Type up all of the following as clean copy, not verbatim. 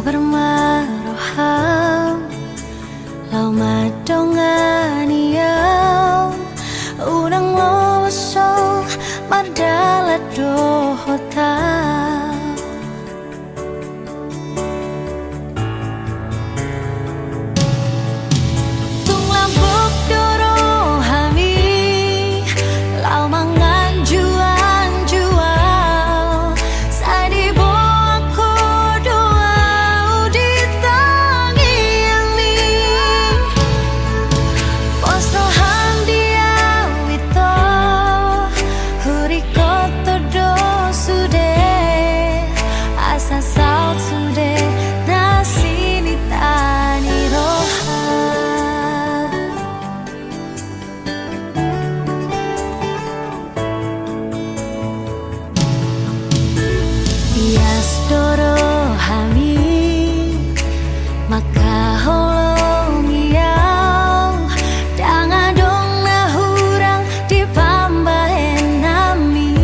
bermaroham lau madongani yau unang loso mardala dohota tung lambok doro hami lau mangan juan jual sadibo aku doa di tangi yang ni posto handia wito huriko todo sude asa saut sude nasi ni tani roha Bias doro hami maka holong miau danga dong nahurang di pambahen nami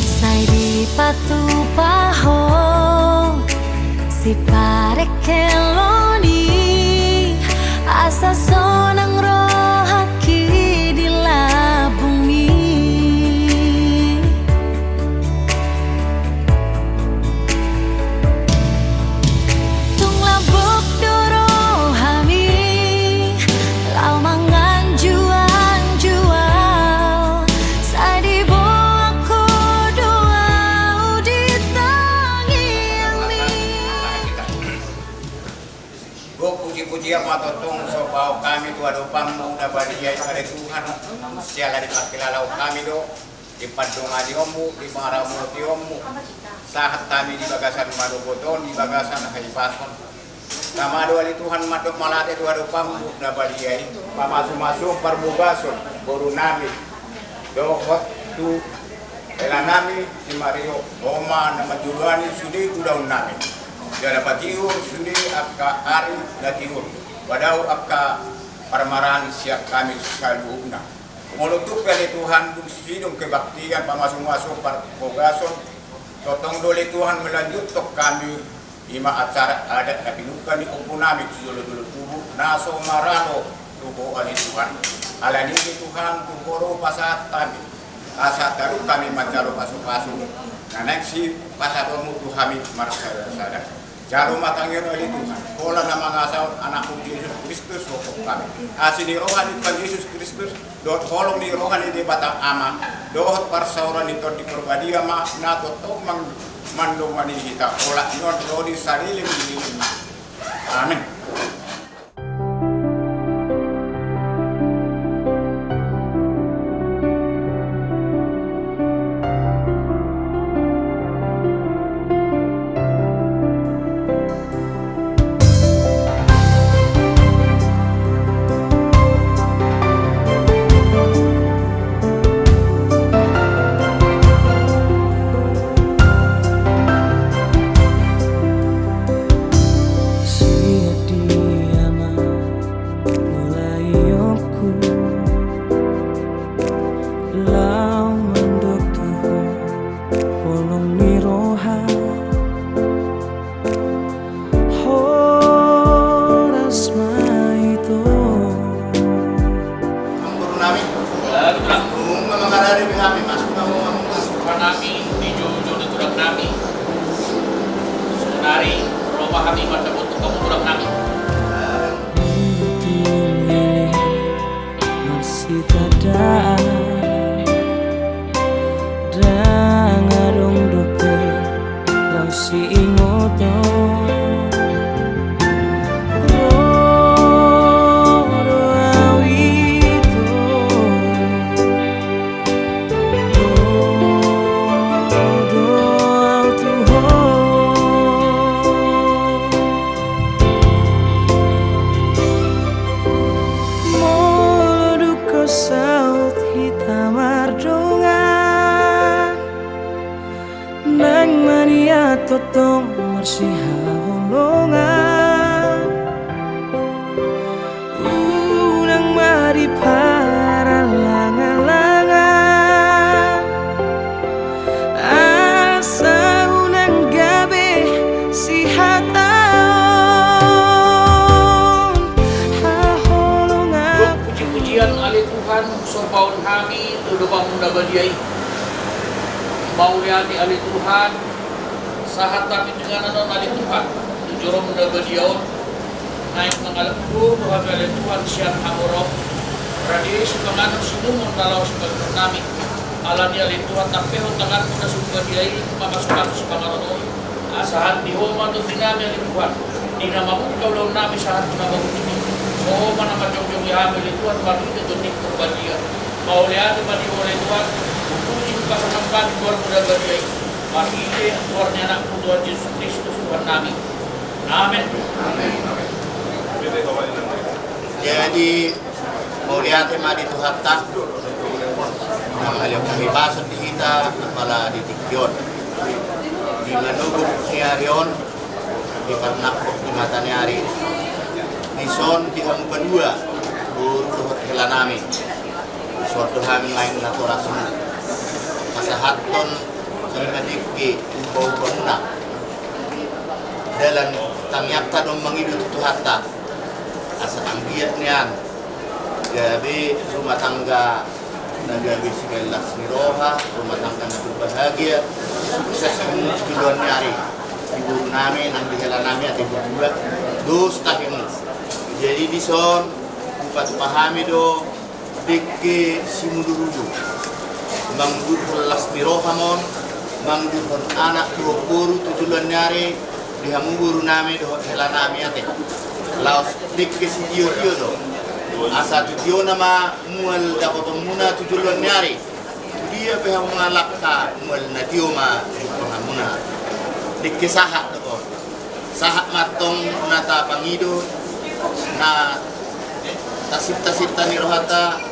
sai di patu paho si parek keloni asa sonang rohaki di labumi tung lambok doro hami lau mangan juan jual sadibo aku doa di tangi yang ni Go puji-puji apa totong sopau kami tu ado pamu da badia kare Tuhan siala di pakilalau kami do di padung adi omu di maramu di omu sahat kami di bagasan madu boton di bagasan hai pason kamado ali Tuhan madok malate tu ado pamu da badia pamasu-masu parbugason boru nami do tu elanami si Mario Oma nama Julani sudi udaun nami dia dapat tiur sudi akka ari da tiur wadau akka parmaran siap kami saluna molutuk kali Tuhan dum sidum kebaktian pamasung-masung parbogason totong dole Tuhan melanjut tok kami ima acara adat na pinukan di umpunami dulu tubuh naso marano tubuh ali Tuhan alani Tuhan tuboro pasat kami asa taru kami mancaro pasu-pasu nanek si pasadomu Tuhami marsada jaro matangir ali Tuhan pola nama ngasau anakku Yesus Kristus hukum kami asini rohani Tuhan Yesus Kristus dot holong ni rohani di batang ama dot parsauran itu di perbadia ma na totok mandong mani kita pola non rodi sarilim amin. Kami mata untuk kamu kurang nami. Masih ada dan adong dope lau si ingoto. Saut hitam ardungan nang mania totong marsiha holongan unang mari para langan-langan asa unang na badiay. Mauliani ali Tuhan, sahat tapi dengan anon ali Tuhan. Tujurom na badiyaon, naik ng alam ko, buhabi ali Tuhan siyang hamurok. Radi sukangan sinumon dalaw sa namin. Alam niya ali Tuhan, tapeho tangan mo na sumbadiay, makasukan sa pangaroon. Asahan di Homa doon din namin ali Tuhan. Di na mamungkaw lang namin sahat na mabuti. So Homa na madyong yahamil ali Tuhan, bakit ito nik ng badiya. Mauliani madiwala Tuhan, utuin pa sa nangkan Tuhan mo na badiay. Makili ang Tuhan niya na po Tuhan Jesus Kristus Tuhan namin. Amen. Jadi mauliati madi Tuhan tak ang aliw kahibasan di kita pala di tikyon di manugog niya riyon di parnakok di mata niya rin di son di hamu kedua buruh hela nami suatu hamil lain naturasun masahaton mengadiki bau benak dalam tangyapta dong mengidut Tuhatta asa anggiat niyan gabi rumah tangga nagabi segala smiroha rumah tangga na berbahagia sukses semua tujuan nyari ibu namin ang dihela namin at ibu dua dos takin jadi di son bupat pahami do deke simudurudu mangdur las miroha mon mangdur anak dua guru tujuan nyari dihamuguru namin do hela namin ate laos deke si dio do asa tujuan nama mual dakotong muna tujuan nyari dia pihak mengalakka mual na tioma pengamuna dikisahak doon sahak matong nata pangido na tasip-tasip tani rohata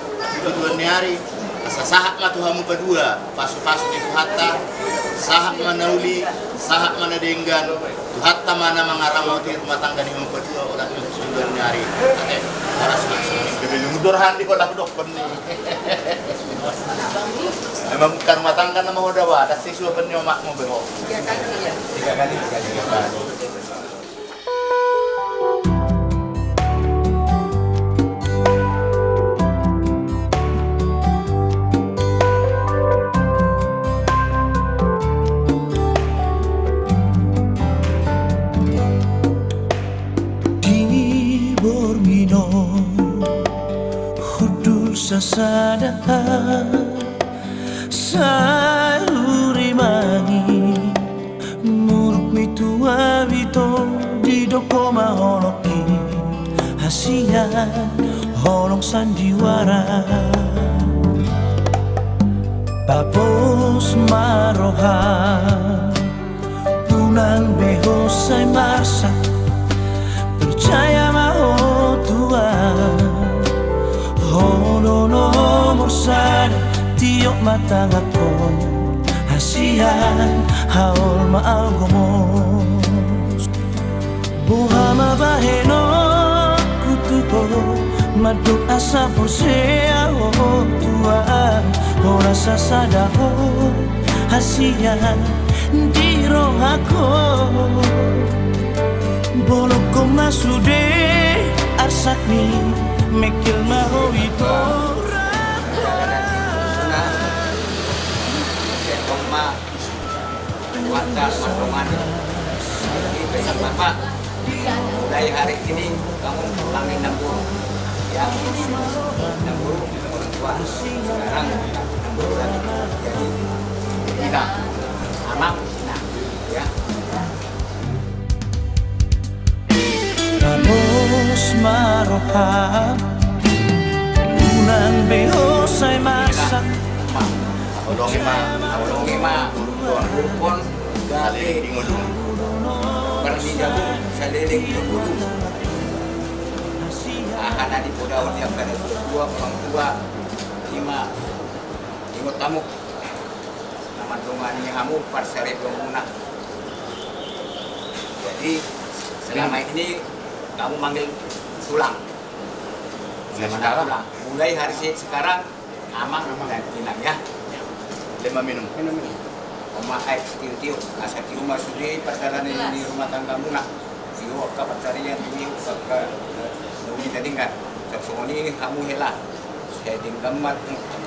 tujuan nyari asa sahak matuhamu kedua pasu-pasu itu hatta sahak manauli sahak manadenggan hatta mana mengaramauti rumah tangga di kedua ulah tujuan nyari oras Durhan di kolam dokter nih. Memang bukan rumah tangga nama udah ada siswa penyomak mau bengok. 3 kali ya. 3 kali. Di Bormino Sasada Sayuri mangi Muruk mitua wito di doko maholoki Hasian holong sandiwara Papos maroha Punan behosay marsa Percaya maho Tuhan Hono nomor sada tiok matang ako hasian haol maalgomos buha mabaheno kutupo maduk asa porsea o tuan ora sasada ho hasian di roh ako bolok ko masude arsakni Mekil maho itu Setoma Wata Matongan Ini besok Bapak Mulai hari ini kamu pulangi 6 guru Ya 6 guru orang tua Sekarang 6 guru lagi Jadi tidak anak ya Tapos maroha Unan behosay masak Awalongi ma Tuan rupon Galing di ngudung Berni jago Saliling di ngudung Ahana di Pudawan yang kada 2 orang tua 5 Ingot tamu Nama tungani hamu Parsari pemuna Jadi selama ini kamu manggil tulang. Tulang. Mulai hari sekarang Amang dan Inang ya. 5 minum. Oma air tiu-tiu. Asa tiu masudi perjalanan di rumah tangga muna. Tiu ka pacarian tiu ka dumi tadingkan. Semua ini kamu hela. saya tinggamat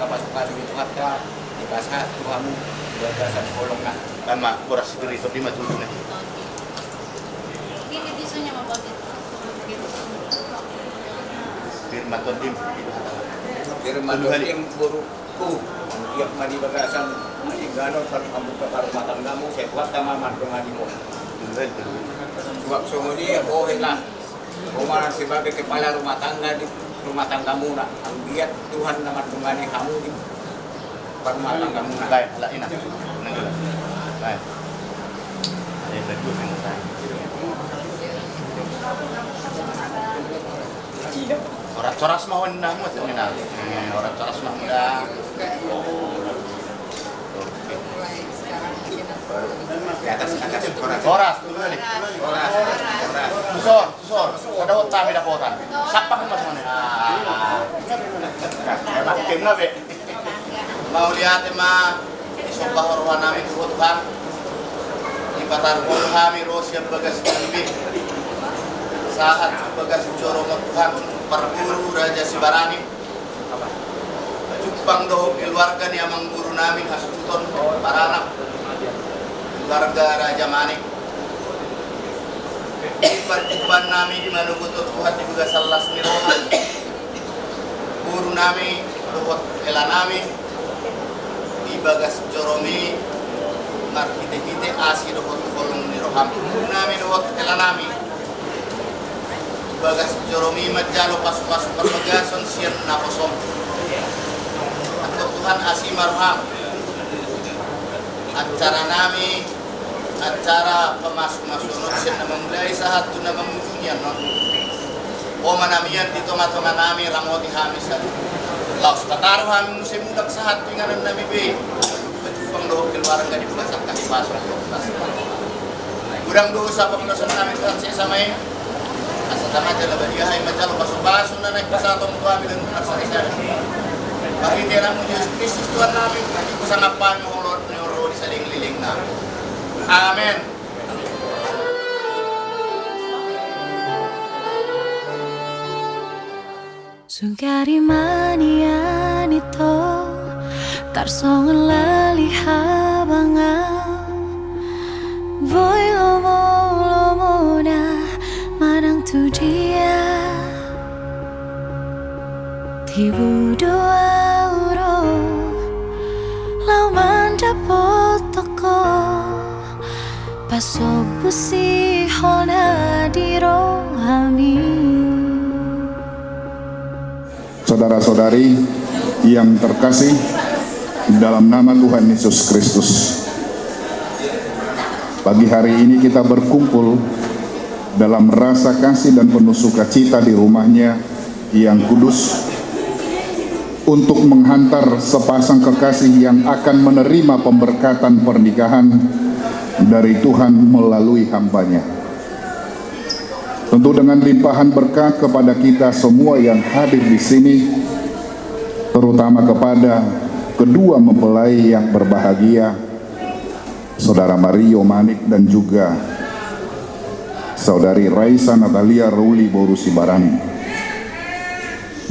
kapasukan itu hatta di pasar Tuhan berdasar kolongnya. Tama, oras spirito di matulungan. Ini disunya mabuti. Firman Tuhan dim. Firman Tuhan buruku tiap mandi bagasan mandi ganon kalau kamu ke rumah tanggamu saya buat tamaman dengan ibu. Sebab sungguhnya lah rumah sebagai kepala rumah tangga di rumah tanggamu nak ang lihat Tuhan nama tungani kamu di rumah tanggamu nak. Lain, lain na. Lain. Ay, nagbuti mo tayo. Oras-oras mahon na mo. Oras-oras mahon na. Di atas orang. Oras, tuloy. Orang. Susor. Kadawat kami dapotan. Sapak mo sa manila. Makin na, be. Mau lihat isong bahorwan namin Tuhan. Ipatarpon kami Rosya bagas lebih. Saat bagas jorong Tuhan Perguru Raja Sibarani. Jupang doh keluarga ni amang guru namin Hasuton Paranak. Keluarga Raja Manik. Perjumpaan namin di Manugutot Tuhan di bagas salas ni Rohan. Guru namin Luhot Ela namin. Di bagas joromi markite-kite asi Luhot Kolong ni Roham. Guru namin Luhot Ela namin. Bagas joromi majalo pasuk-pasuk perbagason sian nakosom. Atau Tuhan asi marham. Acara nami, acara pemasuk-masuk sian na memulai saat tu na mengunjungian non. O manamian di toma-toma nami ramoti hamisan. Laos tataruh kami musim mudak saat pinganan nami be. Bajupang doh keluarga di bagasan kasih pasok. Gudang doh sa panglasan nami Tuhan saya samai. Asatama jala bariyahay majalo pasok-pasok na nagpasatong kami dan nagsari-sari. Pakitira mo Diyos Kristus Tuhan namin, hindi ko sangapan mo hulot na yung sa liling namin. Amen. Sugari manian ito tarsongan lali habangan boy lomo na manang tu dia tibu doa lau mandapot toko pasok busi hona di rohami. Saudara-saudari yang terkasih dalam nama Tuhan Yesus Kristus, pagi hari ini kita berkumpul dalam rasa kasih dan penuh sukacita di rumahnya yang kudus untuk menghantar sepasang kekasih yang akan menerima pemberkatan pernikahan dari Tuhan melalui hamba-Nya. Tentu dengan limpahan berkat kepada kita semua yang hadir di sini, terutama kepada kedua mempelai yang berbahagia, Saudara Mario Manik dan juga Saudari Raisa Natalia Ruli Boru Sibarani.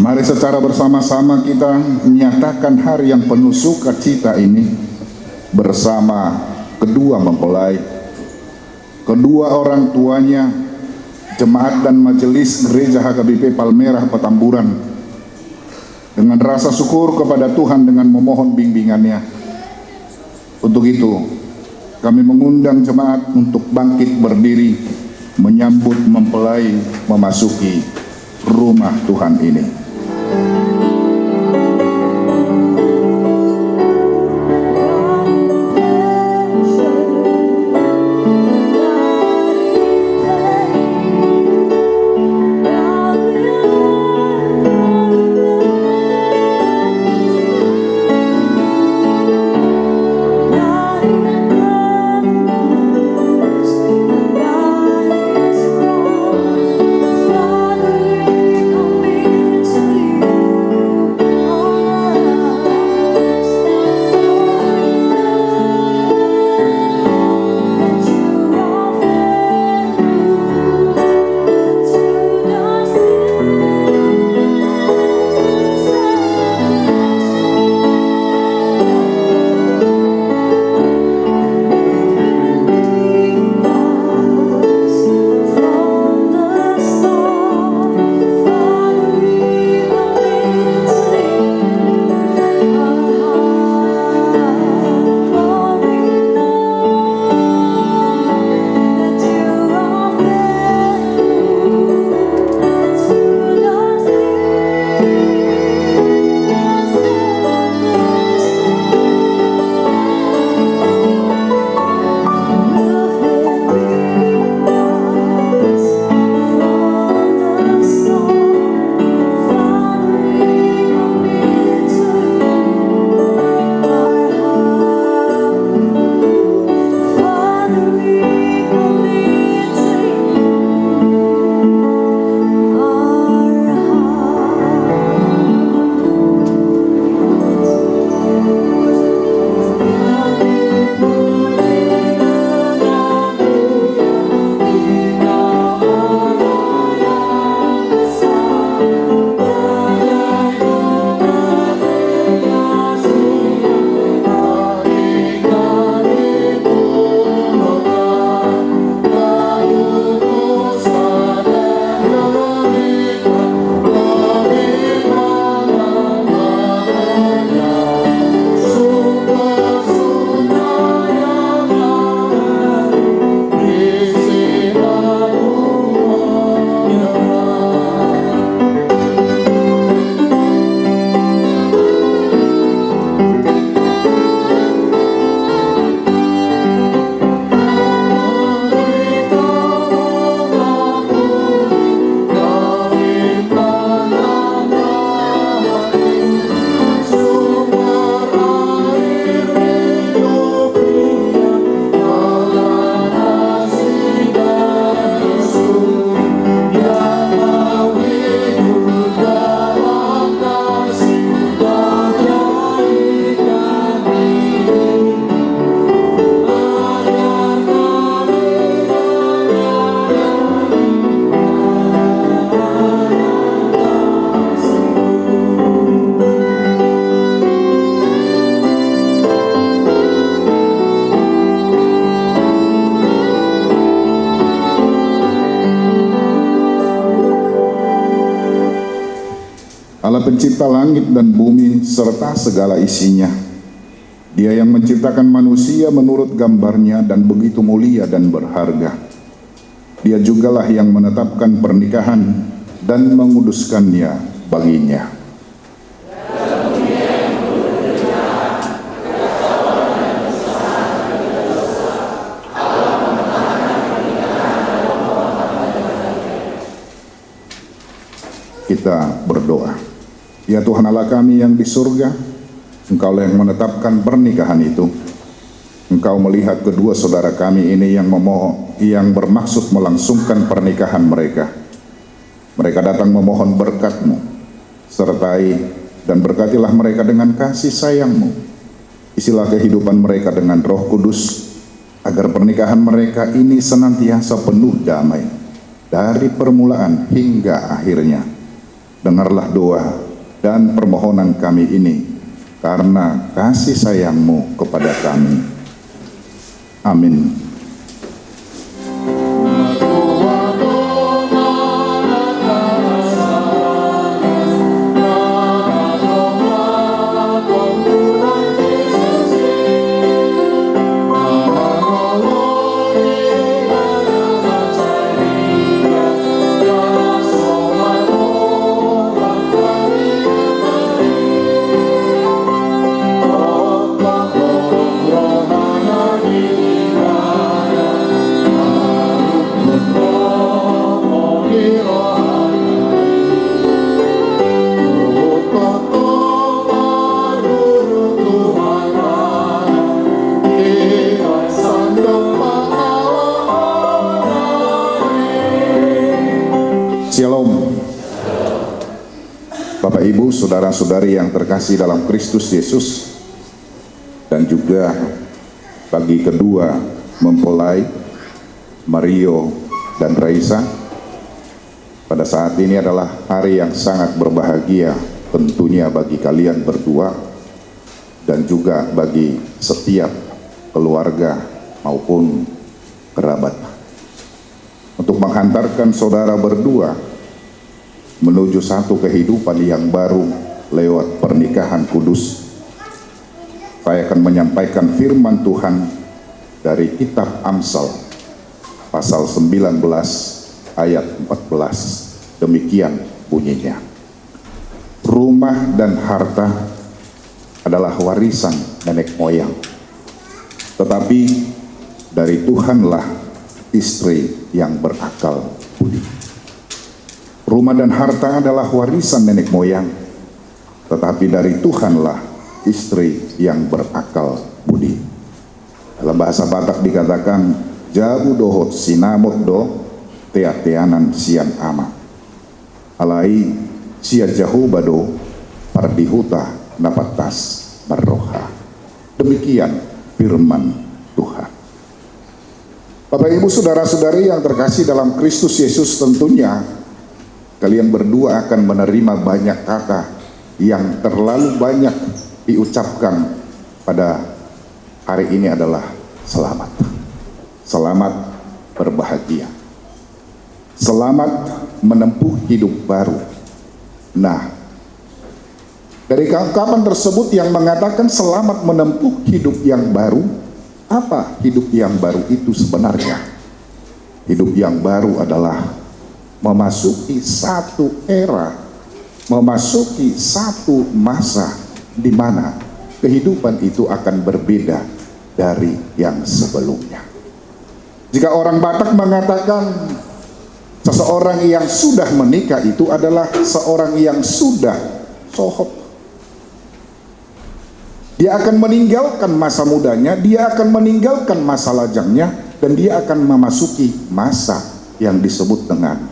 Mari secara bersama-sama kita menyatakan hari yang penuh sukacita ini bersama kedua mempelai, kedua orang tuanya, jemaat dan majelis Gereja HKBP Palmerah Petamburan, dengan rasa syukur kepada Tuhan dengan memohon bimbingannya. Untuk itu kami mengundang jemaat untuk bangkit berdiri menyambut mempelai memasuki rumah Tuhan ini. Allah pencipta langit dan bumi serta segala isinya. Dia yang menciptakan manusia menurut gambarnya dan begitu mulia dan berharga. Dia jugalah yang menetapkan pernikahan dan menguduskannya baginya. Kita berdoa. Ya Tuhan Allah kami yang di surga, Engkaulah yang menetapkan pernikahan itu. Engkau melihat kedua saudara kami ini yang yang bermaksud melangsungkan pernikahan mereka. Mereka datang memohon berkat-Mu, sertai dan berkatilah mereka dengan kasih sayang-Mu. Isilah kehidupan mereka dengan Roh Kudus, agar pernikahan mereka ini senantiasa penuh damai, dari permulaan hingga akhirnya. Dengarlah doa dan permohonan kami ini, karena kasih sayang-Mu kepada kami. Amin. Shalom. Bapak Ibu, saudara-saudari yang terkasih dalam Kristus Yesus, dan juga bagi kedua mempelai Mario dan Raisa, pada saat ini adalah hari yang sangat berbahagia tentunya bagi kalian berdua dan juga bagi setiap keluarga maupun kerabat, untuk menghantarkan saudara berdua menuju satu kehidupan yang baru lewat pernikahan kudus. Saya akan menyampaikan firman Tuhan dari kitab Amsal pasal 19 ayat 14. Demikian bunyinya. Rumah dan harta adalah warisan nenek moyang, tetapi dari Tuhanlah istri yang berakal budi. Rumah dan harta adalah warisan nenek moyang, tetapi dari Tuhanlah istri yang berakal budi. Dalam bahasa Batak dikatakan, jauh dohot sinamot do teateanan sian ama. Alai sia jauh bado pardihuta napatas barroha. Demikian firman Tuhan. Bapak Ibu saudara-saudari yang terkasih dalam Kristus Yesus, tentunya kalian berdua akan menerima banyak kata yang terlalu banyak diucapkan pada hari ini adalah selamat. Selamat berbahagia. Selamat menempuh hidup baru. Nah, dari ungkapan tersebut yang mengatakan selamat menempuh hidup yang baru, apa hidup yang baru itu sebenarnya? Hidup yang baru adalah memasuki satu era, memasuki satu masa di mana kehidupan itu akan berbeda dari yang sebelumnya. Jika orang Batak mengatakan seseorang yang sudah menikah itu adalah seorang yang sudah sohop. Dia akan meninggalkan masa mudanya, dia akan meninggalkan masa lajangnya, dan dia akan memasuki masa yang disebut dengan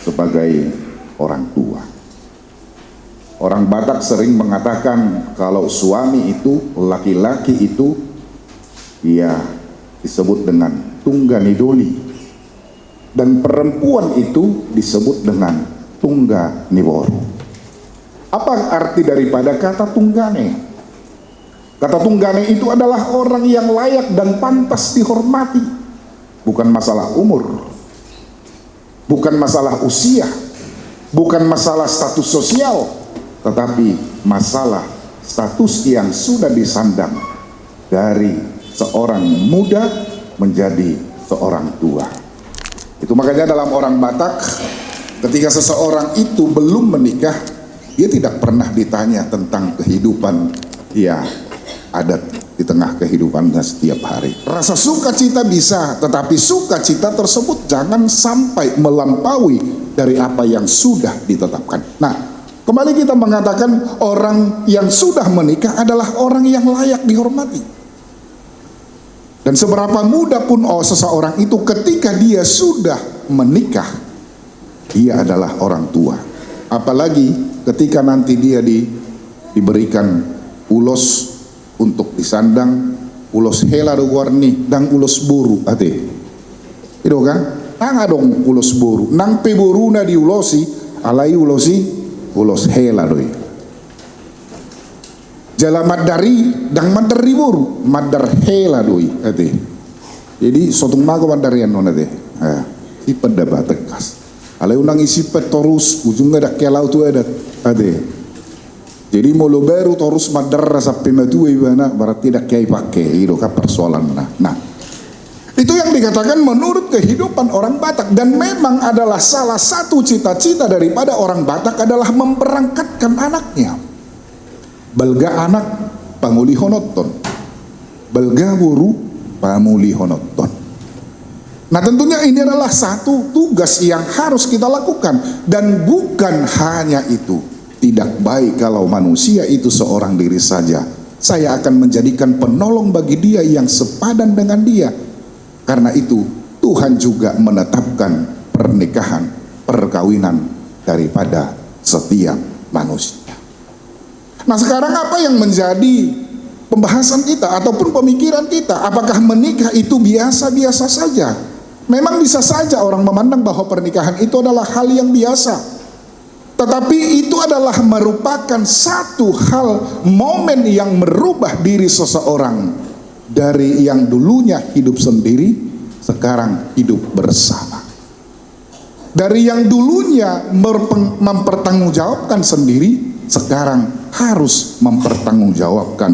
sebagai orang tua. Orang Batak sering mengatakan kalau suami itu, laki-laki itu, disebut dengan tungganidoli, dan perempuan itu disebut dengan tungganiboro. Apa arti daripada kata tunggane? Kata tunggane itu adalah orang yang layak dan pantas dihormati, bukan masalah umur, bukan masalah usia, Bukan masalah status sosial, tetapi masalah status yang sudah disandang dari seorang muda menjadi seorang tua. Itu makanya dalam orang Batak, ketika seseorang itu belum menikah, dia tidak pernah ditanya tentang kehidupan dia ada di tengah kehidupannya setiap hari. Rasa sukacita bisa, tetapi sukacita tersebut jangan sampai melampaui dari apa yang sudah ditetapkan. Nah, kembali kita mengatakan orang yang sudah menikah adalah orang yang layak dihormati. Dan seberapa muda pun seseorang itu ketika dia sudah menikah, dia adalah orang tua. Apalagi ketika nanti dia diberikan ulos untuk disandang, ulos hela do warni dan ulos buru ate. Itu kan? Tanga dong ulos buru. Nang pe buruna diulosi, alai ulos hela doi. Jala madari dang madari buru, madar hela doi ate. Jadi sotung mago madarian non ate. Sipet da batekas. Alai unang isipet torus ujungnya dak kelau tu ada ate. Jadi molo baru terus madar sampai matu ibana berarti dak kiai pakai itu kan persoalan. Nah, itu yang dikatakan menurut kehidupan orang Batak, dan memang adalah salah satu cita-cita daripada orang Batak adalah memberangkatkan anaknya. Belga anak panguli honoton, belga buru pamuli honoton. Nah, tentunya ini adalah satu tugas yang harus kita lakukan, dan bukan hanya itu. Tidak baik kalau manusia itu seorang diri saja. Saya akan menjadikan penolong bagi dia yang sepadan dengan dia. Karena itu Tuhan juga menetapkan pernikahan, perkawinan daripada setiap manusia. Nah, sekarang apa yang menjadi pembahasan kita ataupun pemikiran kita? Apakah menikah itu biasa-biasa saja? Memang bisa saja orang memandang bahwa pernikahan itu adalah hal yang biasa. Tetapi itu adalah merupakan satu hal, momen yang merubah diri seseorang dari yang dulunya hidup sendiri, sekarang hidup bersama. Dari yang dulunya mempertanggungjawabkan sendiri, sekarang harus mempertanggungjawabkan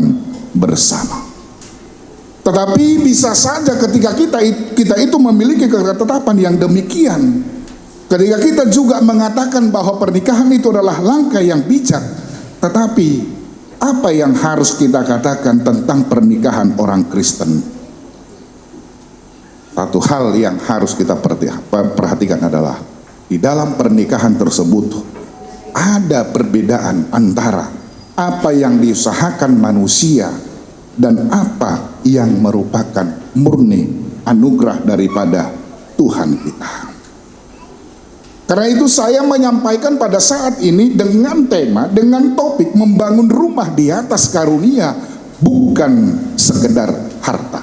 bersama. Tetapi bisa saja ketika kita itu memiliki ketetapan yang demikian, ketika kita juga mengatakan bahwa pernikahan itu adalah langkah yang bijak, tetapi apa yang harus kita katakan tentang pernikahan orang Kristen? Satu hal yang harus kita perhatikan adalah di dalam pernikahan tersebut ada perbedaan antara apa yang diusahakan manusia dan apa yang merupakan murni anugerah daripada Tuhan kita. Karena itu saya menyampaikan pada saat ini dengan tema, dengan topik membangun rumah di atas karunia, bukan sekedar harta.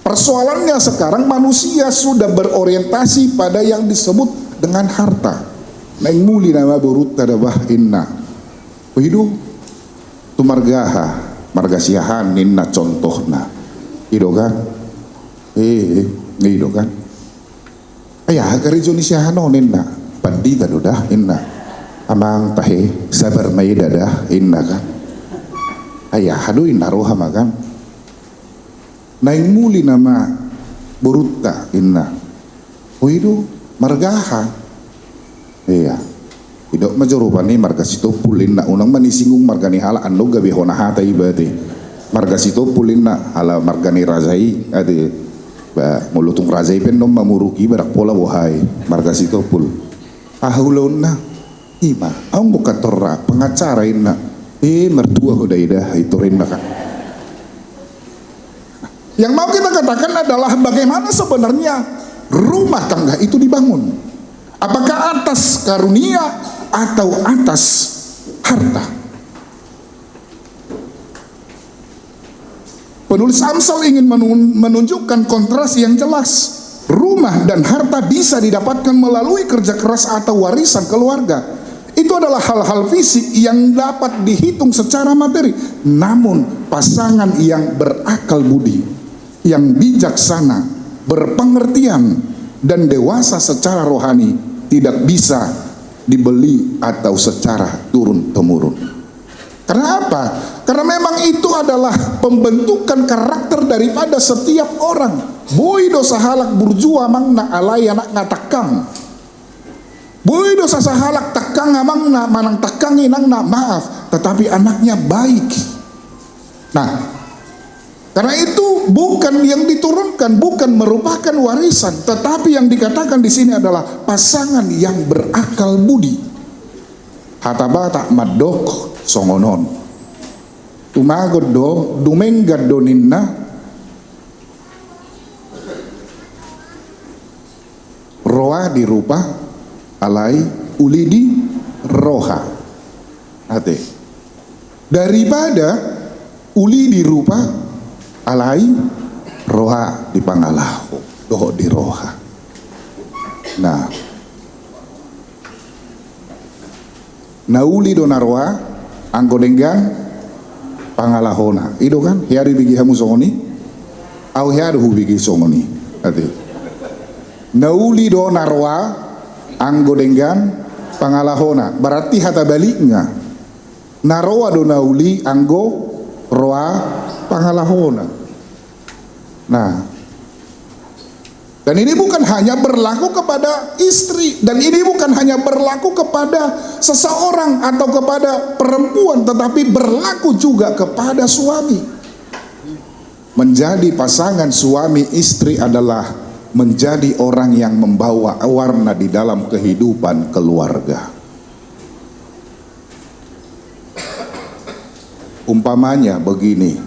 Persoalannya sekarang manusia sudah berorientasi pada yang disebut dengan harta. Neng muli nama burut tadabah inna. Hidup tu margasiahan inna contohna. Ido kan? Ido kan? Ayah kari Indonesia inna. Pandita dudah inna amang tahe sabar mai dadah inna kan ayah hadu inna roha makan naing muli nama burutta inna itu margaha iya idok majorupani marga sitopul inna unang manisinggung margani hala ando gabe hona hata ibate marga sitopul inna hala margani razai ade ba mulutung razai pen nom mamuruki barak pola wahai marga sitopul ahulun na ima ang buka torra pengacara inna mertua hudaidah itu rinna kan. Yang mau kita katakan adalah bagaimana sebenarnya rumah tangga itu dibangun. Apakah atas karunia atau atas harta? Penulis Amsal ingin menunjukkan kontras yang jelas. Rumah dan harta bisa didapatkan melalui kerja keras atau warisan keluarga. Itu adalah hal-hal fisik yang dapat dihitung secara materi. Namun pasangan yang berakal budi, yang bijaksana, berpengertian, dan dewasa secara rohani tidak bisa dibeli atau secara turun-temurun. Karena apa? Karena memang itu adalah pembentukan karakter daripada setiap orang. Boy dosa halak burjua mangna alai anak ngatakang. Boy dosa sahalak takang amangna manang takang inang na maaf, tetapi anaknya baik. Nah, karena itu bukan yang diturunkan, bukan merupakan warisan, tetapi yang dikatakan di sini adalah pasangan yang berakal budi. Hatabata madok songonon. Tumagod do dumenggad do ninna roa dirupa alai ulidi roha. Ate. Daripada uli dirupa alai roha di pangalahu doho di roha. Nah, nauli do narwa anggo denggan pangalahona itu kan hiari bigi hamu songoni au hiari hu bigi songoni ati nauli do narwa anggo denggan pangalahona berarti hata baliknya narwa do nauli anggo roa pangalahona. Nah, dan ini bukan hanya berlaku kepada istri, dan ini bukan hanya berlaku kepada seseorang atau kepada perempuan, tetapi berlaku juga kepada suami. Menjadi pasangan suami istri adalah menjadi orang yang membawa warna di dalam kehidupan keluarga. Umpamanya begini,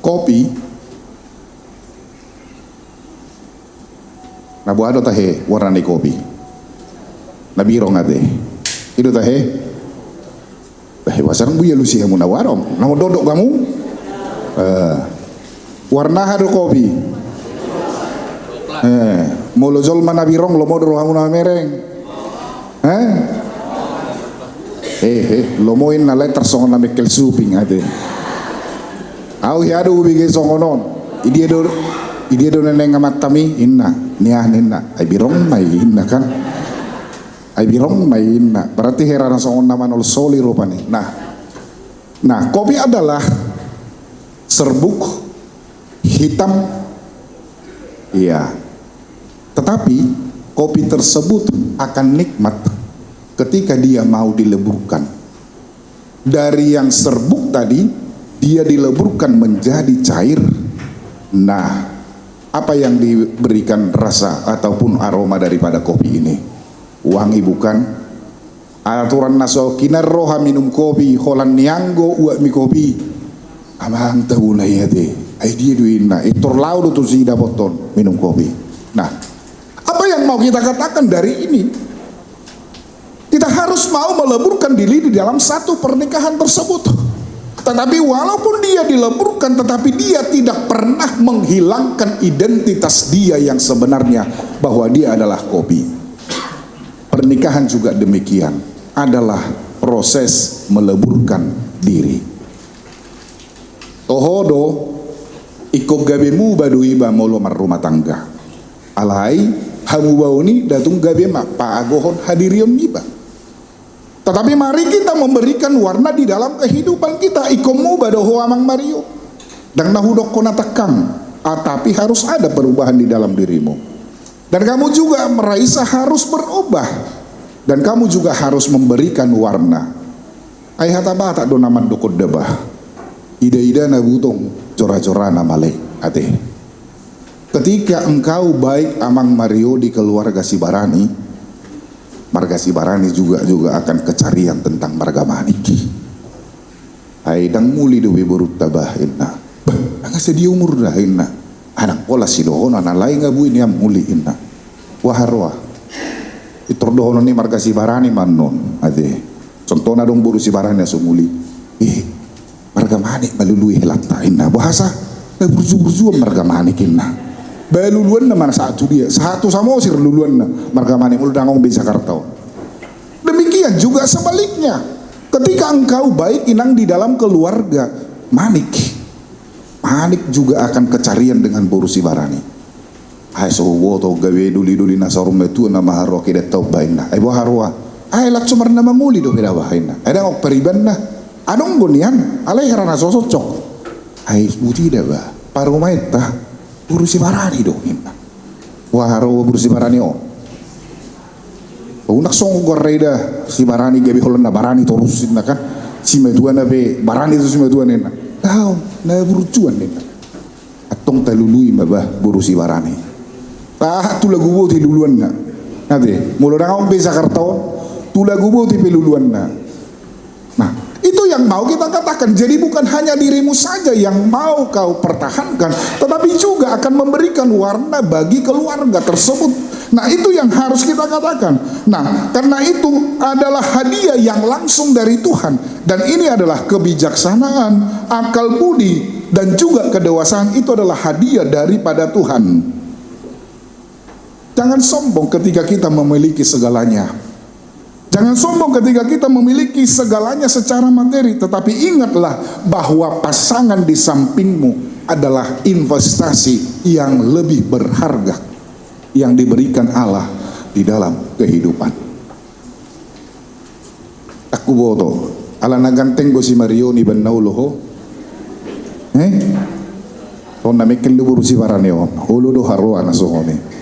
kopi nabu ado tahe warna ni kopi nabirong ate itu tahe wasarang buya lusi kamu nawarong namu dodok kamu warna hado kopi molozol manabirong lo modro kamu na mereng lomoin na letter song na mekel suping ate au hiadu bigi songonon idia do neneng amat tami inna niah ninna ai birong mai inna kan ai birong mai inna berarti herana songon nama nol soli rupani. Nah kopi adalah serbuk hitam, iya, tetapi kopi tersebut akan nikmat ketika dia mau dileburkan. Dari yang serbuk tadi dia dileburkan menjadi cair. Nah, apa yang diberikan rasa ataupun aroma daripada kopi ini? Wangi bukan? Aturan naso kinar roha minum kopi holan nianggo uak mi kopi. Amang tahu na yate. Ai dia duina itor laudo tu sida boton minum kopi. Nah, apa yang mau kita katakan dari ini? Kita harus mau meleburkan diri di dalam satu pernikahan tersebut. Tetapi walaupun dia dileburkan, tetapi dia tidak pernah menghilangkan identitas dia yang sebenarnya, bahwa dia adalah kopi. Pernikahan juga demikian, adalah proses meleburkan diri. Tohodo ikut gabemu badui ba molomar rumah tangga. Alai hamu bauni datung gabe ma paagohon hadirium niba. Tetapi mari kita memberikan warna di dalam kehidupan kita. Ikomu badoho amang Mario dan nahudok kona tekang. Tapi harus ada perubahan di dalam dirimu. Dan kamu juga Raisa harus berubah. Dan kamu juga harus memberikan warna. Ayhataba tak do naman dokod debah. Ida-ida na butong cora-cora na male ate. Ketika engkau baik amang Mario di keluarga si Barani, marga si Barani juga akan kecarian tentang marga maniki. Ay dang muli do beberut tabahinna. Ang sedia umur dah inna. Anak pola si dohono na lain ngabuin yang muli inna. Waharwa. Itor dohono ni marga si Barani manon. Ade. Contohna dong buru si Barani sumuli. Marga manik malului helata inna. Bahasa berju marga manik inna. Baluluan na mana satu dia, satu sama sir luluan na marga manik ulu dangong bisa kartau. Demikian juga sebaliknya, ketika engkau baik inang di dalam keluarga, manik juga akan kecarian dengan boru si Barani. Ay so woto gawe duli-duli na sa rumah tu na maharo kidat tau bain na. Ay bo harwa. Ay lak cumar na manguli do peda bain na. Ay dang periban na. Anong gunian? Alay harana sosocok. Ay buti dah ba. Paru maita urusi barani do inna. Wah haro urusi barani o. Unak song gorreda si barani gabi holan na barani torusin na kan. Si metuan na be barani tu si metuan nena. Tahu na burucuan nena. Atong talului mabah burusi barani. Tu lagu bo ti luluan na. Nade, mula na akong besa kartaon, tu lagu bo ti peluluan na. Nah, itu yang mau kita katakan. Jadi bukan hanya dirimu saja yang mau kau pertahankan, tetapi juga akan memberikan warna bagi keluarga tersebut. Nah, itu yang harus kita katakan. Nah, karena itu adalah hadiah yang langsung dari Tuhan. Dan ini adalah kebijaksanaan, akal budi, dan juga kedewasaan. Itu adalah hadiah daripada Tuhan. Jangan sombong ketika kita memiliki segalanya. Jangan sombong ketika kita memiliki segalanya secara materi. Tetapi ingatlah bahwa pasangan di sampingmu adalah investasi yang lebih berharga yang diberikan Allah di dalam kehidupan. Aku boto ala naganteng go si Marioni ben nauloho. On namikel lubur si baraneo. Ulo do harwa na sohone.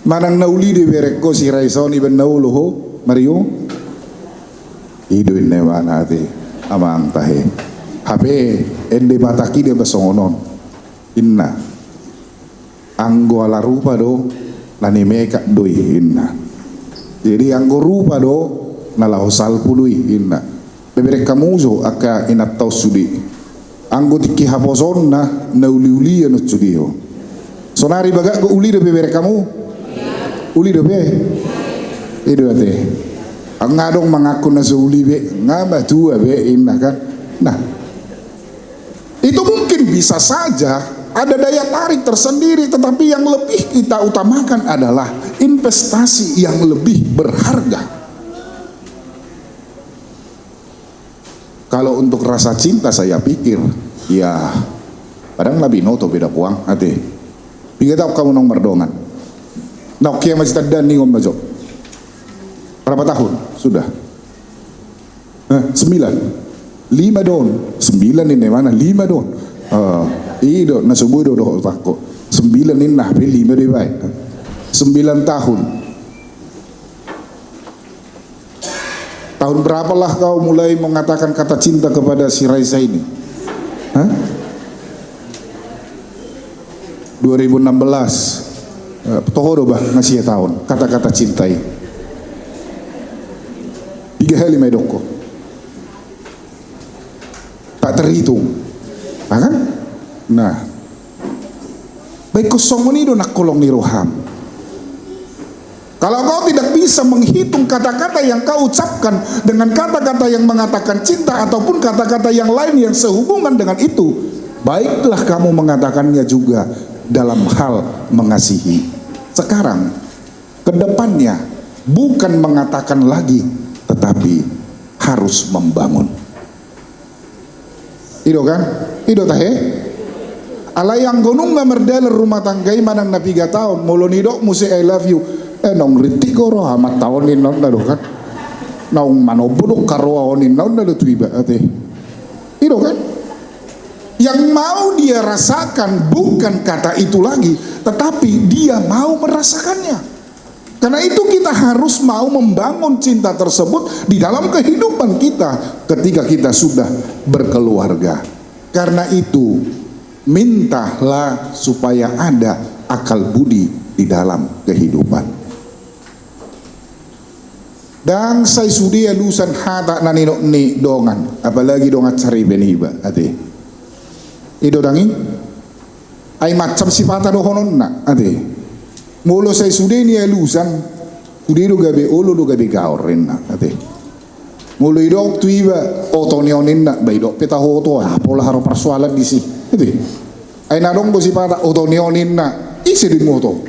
Manang nauli di bereko si Raisoni ben nauloho Mario. Iduin newa nati amang tahe. Habe ende bataki de basongonon. Inna. Anggo ala rupa do nanimeka doi inna. Jadi anggo rupa do nalahosal pului inna. Beberek kamuzo aka inatau sudi. Anggo tiki haposon na nauli-uli anu sudio. Sonari bagak go uli de beberek kamu. Uli do be. Idu ate. Ang ngadong mengaku na sa uli be, nga ba tua be inna kan. Nah, itu mungkin bisa saja ada daya tarik tersendiri, tetapi yang lebih kita utamakan adalah investasi yang lebih berharga. Kalau untuk rasa cinta saya pikir, ya padang lebih noto beda puang ate. Biga tau kamu nong merdongan. Nah, kia masih taddan nih om bajo. Berapa tahun sudah? 9. 5 don. 9 ini mana? 5 don. Ido nasubudo do tako. 9 ini nah 5 di baik. 9 tahun. Tahun berapalah kau mulai mengatakan kata cinta kepada si Raisa ini? 2016. Tohoro bah ngasih tahun kata-kata cintai 3 kali medoko tak terhitung kan? Nah baik kosong ini do nak kolong ni roham. Kalau kau tidak bisa menghitung kata-kata yang kau ucapkan dengan kata-kata yang mengatakan cinta ataupun kata-kata yang lain yang sehubungan dengan itu, baiklah kamu mengatakannya juga dalam hal mengasihi. Sekarang, kedepannya bukan mengatakan lagi, tetapi harus membangun. Ido kan? Ido tahe? Ala yang gunung ngamerdaler rumah tanggai manang na 3 tahun, mulon ido musi I love you. Nong ritik ko roh amat taonin non na do kan? Nong manobodok karoaonin non na do tuiba ate. Ido kan? Yang mau dia rasakan bukan kata itu lagi, tetapi dia mau merasakannya. Karena itu kita harus mau membangun cinta tersebut di dalam kehidupan kita ketika kita sudah berkeluarga. Karena itu mintalah supaya ada akal budi di dalam kehidupan. Dan saya sudia lusan hata nanino ni dongan, apalagi dongat cari beniba ate. Ido dangi ay macam sifata do honon na ate mulo say sude ni elusan sude do gabe olo do gabe gaoren na ate mulo ido tuiba otonionin na baido peta hoto pola haro persoalan di si ate ay nadong do sifata otonionin na isi di moto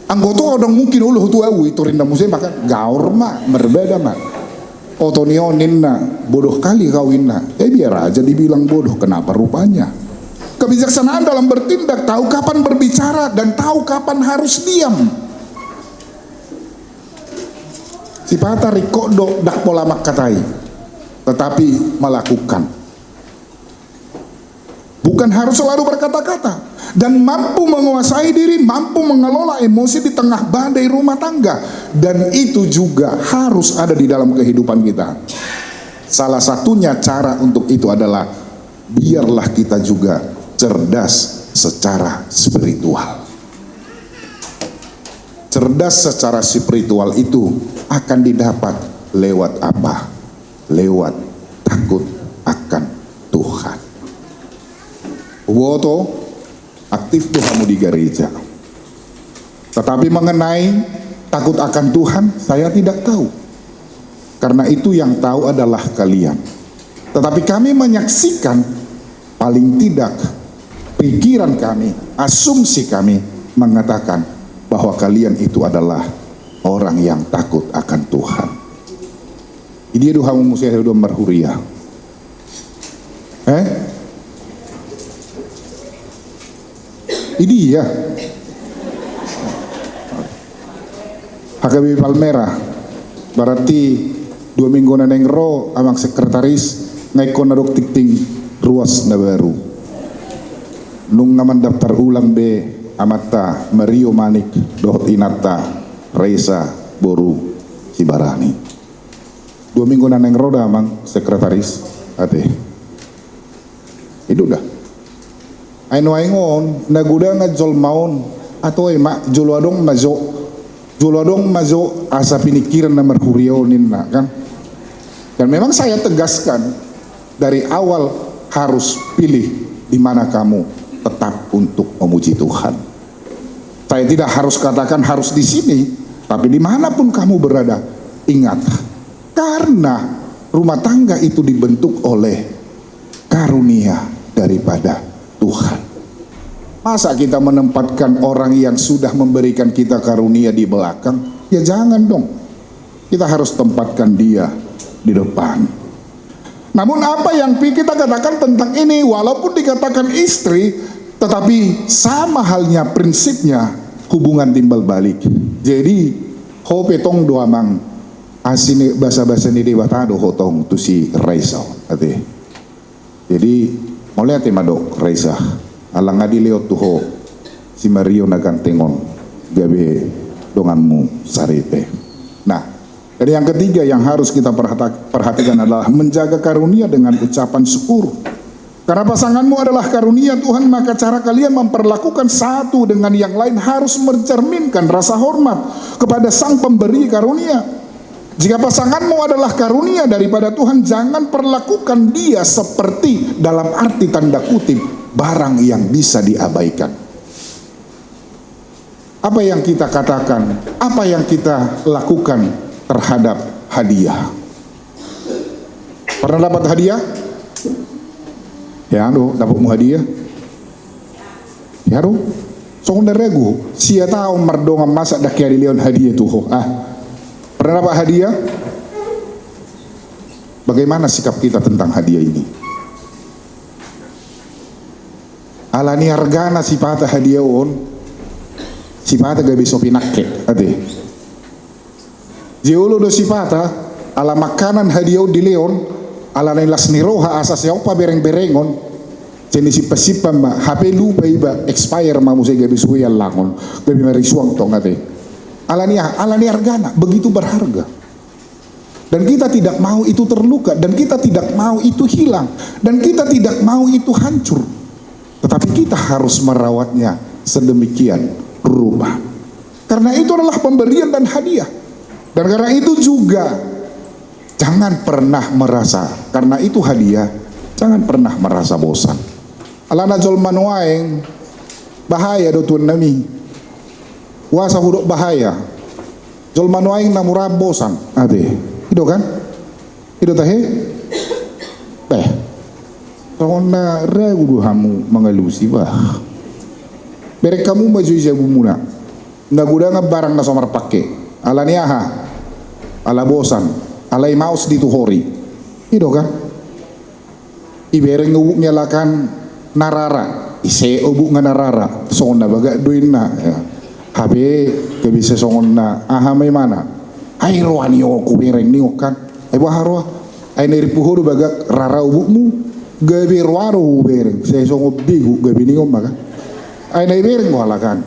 anggoto odang mungkin ulo tu au itu rinda musai maka gaor ma berbeda ma otonionin na bodoh kali kawin na biar aja dibilang bodoh kenapa rupanya. kebijaksanaan dalam bertindak, tahu kapan berbicara dan tahu kapan harus diam. Sipata rikodo dak pola makatai, tetapi melakukan. Bukan harus selalu berkata-kata, dan mampu menguasai diri, mampu mengelola emosi di tengah badai rumah tangga, dan itu juga harus ada di dalam kehidupan kita. Salah satunya cara untuk itu adalah biarlah kita juga cerdas secara spiritual. Cerdas secara spiritual itu akan didapat lewat apa? Lewat takut akan Tuhan. Woto aktif Tuhanmu di gereja, tetapi mengenai takut akan Tuhan saya tidak tahu, karena itu yang tahu adalah kalian. Tetapi kami menyaksikan, paling tidak pikiran kami, asumsi kami mengatakan bahwa kalian itu adalah orang yang takut akan Tuhan. Ini Tuhanmu musia hidup merhuria. Ini ya. HKBP Palmera berarti 2 minggu naneng ro amang sekretaris ngaikon nadok tikting ruas na baru. Nung naman daftar ulang be amata Mario Manik dohot inata Reza Boru Sibarani. 2 minggu naneng ro dah amang sekretaris ate. Itu dah. Aino aingon naguda nga jol maon atau mak jolwadong mazo asa pinikiran na merhurionin na kan. Dan memang saya tegaskan dari awal harus pilih di mana kamu tetap untuk memuji Tuhan. Saya tidak harus katakan harus di sini, tapi dimanapun kamu berada, ingat, karena rumah tangga itu dibentuk oleh karunia daripada Tuhan. Masa kita menempatkan orang yang sudah memberikan kita karunia di belakang? Ya jangan dong. Kita harus tempatkan dia di depan. Namun apa yang kita katakan tentang ini, walaupun dikatakan istri, tetapi sama halnya prinsipnya hubungan timbal balik. Jadi hope tong doa mang asini bahasa-bahasa ni debatado hotong tu si Reza ate. Jadi mulai ate madok Reza alang adi leo tuho si Mario nagantengon gabe donganmu sarete. Nah, dan yang ketiga yang harus kita perhatikan adalah menjaga karunia dengan ucapan syukur. Karena pasanganmu adalah karunia Tuhan, maka cara kalian memperlakukan satu dengan yang lain harus mencerminkan rasa hormat kepada Sang Pemberi karunia. Jika pasanganmu adalah karunia daripada Tuhan, jangan perlakukan dia seperti dalam arti tanda kutip barang yang bisa diabaikan. Apa yang kita katakan, apa yang kita lakukan terhadap hadiah? Pernah dapat hadiah? Ya, dapat mu hadiah? Ya, song deregu, sia tahu merdonga masak dak ya leon hadiah tuh. Pernah dapat hadiah? Bagaimana sikap kita tentang hadiah ini? Alani hargana sipata hadiah on, sipata gabi sopi nakke, ade. Jiolo do sipata ala makanan hadiah di leon, ala nilas niroha asas siapa bereng-berengon, jenis sipa ma HP lupa iba expire ma musai gabi suya langon, gabi marisuang tong ade. Alani hargana begitu berharga. Dan kita tidak mau itu terluka, dan kita tidak mau itu hilang, dan kita tidak mau itu hancur. Tetapi kita harus merawatnya sedemikian rupa. Karena itu adalah pemberian dan hadiah. Dan karena itu juga jangan pernah merasa, karena itu hadiah, jangan pernah merasa bosan. Alana jol manuaeng bahaya do tuan nami. Wasa huduk bahaya. Jol manuaeng namura bosan. Ade, itu kan? Itu tahe? Teh. Karena ragu hamu mengelusi bah. Berek kamu maju jabu muna. Naguda barang na somar pakai. Ala niaha, ala bosan, ala maus di tuhori. Itu kan? Ibereng ngubuk nyalakan narara. ise obu ngana rara songon na baga duin na ya. Habe kebisa songon na aha may mana ay roani o kubereng ni okan ay baharo ay neripuhuru baga rara obu mu gabi roaro ubereng se songo bigu gabi ni maka ay naibereng mo alakan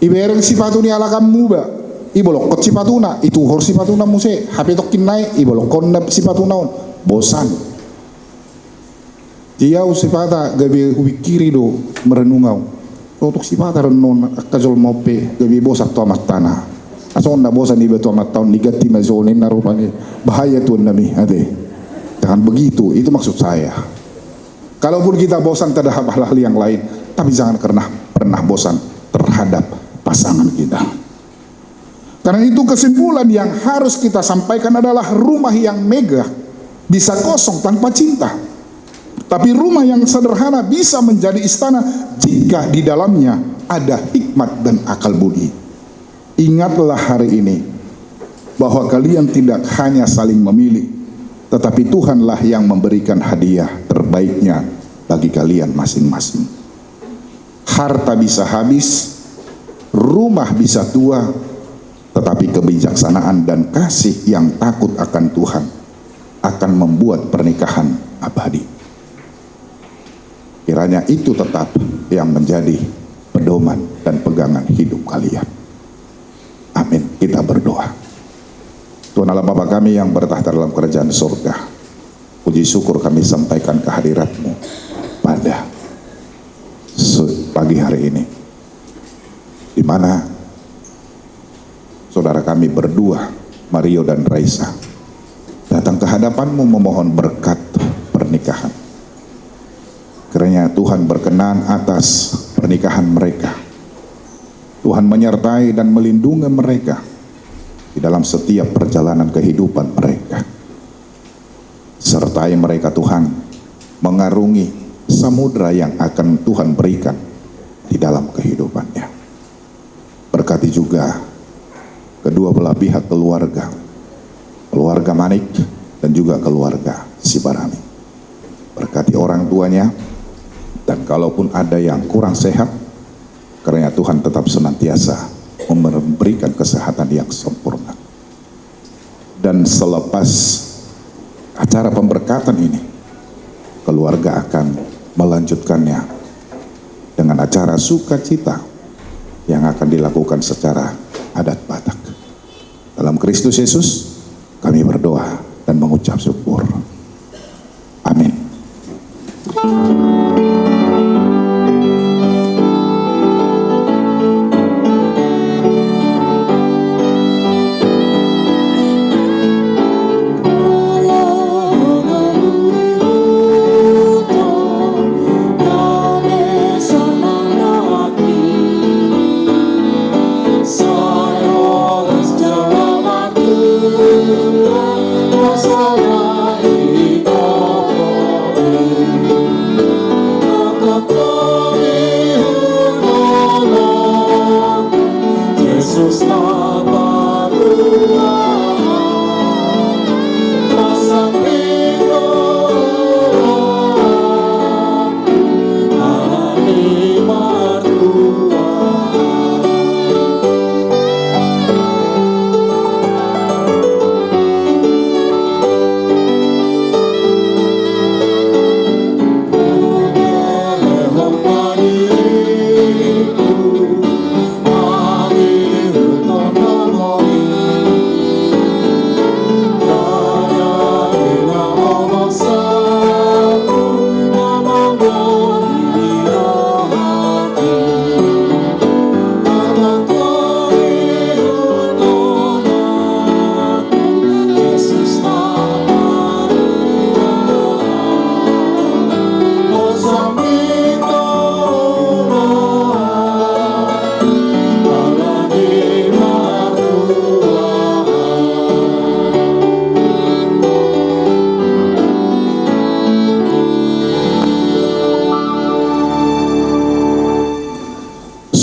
ibereng sipatu ni alakan mu ba ibolokot sipatuna itu hor sipatuna muse HP tokin naik ibolokon na sipatuna on bosan dia sipata gabi hubikiri do merenungau untuk sipata renon akajol mope gabi bosak to amat tanah ason na bosan iba to amat tahun negati na zone na rupanya bahaya tuan nami ade jangan begitu itu maksud saya. Kalaupun kita bosan terhadap hal-hal yang lain, tapi jangan pernah bosan terhadap pasangan kita. Karena itu kesimpulan yang harus kita sampaikan adalah rumah yang megah bisa kosong tanpa cinta. Tapi rumah yang sederhana bisa menjadi istana jika di dalamnya ada hikmat dan akal budi. Ingatlah hari ini bahwa kalian tidak hanya saling memilih, tetapi Tuhanlah yang memberikan hadiah terbaiknya bagi kalian masing-masing. Harta bisa habis, rumah bisa tua, tetapi kebijaksanaan dan kasih yang takut akan Tuhan akan membuat pernikahan abadi. Kiranya itu tetap yang menjadi pedoman dan pegangan hidup kalian. Amin. Kita berdoa. Tuhan Allah Bapa kami yang bertahta dalam kerajaan surga, puji syukur kami sampaikan kehadirat-Mu pada pagi hari ini, di mana saudara kami berdua, Mario dan Raisa, datang ke hadapan-Mu memohon berkat pernikahan. Kiranya Tuhan berkenan atas pernikahan mereka. Tuhan menyertai dan melindungi mereka di dalam setiap perjalanan kehidupan mereka. Sertai mereka Tuhan mengarungi samudra yang akan Tuhan berikan di dalam kehidupannya. Berkati juga kedua belah pihak keluarga, keluarga Manik dan juga keluarga Sibarani. Berkati orang tuanya, dan kalaupun ada yang kurang sehat, karena Tuhan tetap senantiasa memberikan kesehatan yang sempurna. Dan selepas acara pemberkatan ini, keluarga akan melanjutkannya dengan acara sukacita yang akan dilakukan secara adat Batak. Dalam Kristus Yesus kami berdoa dan mengucap syukur. Amin.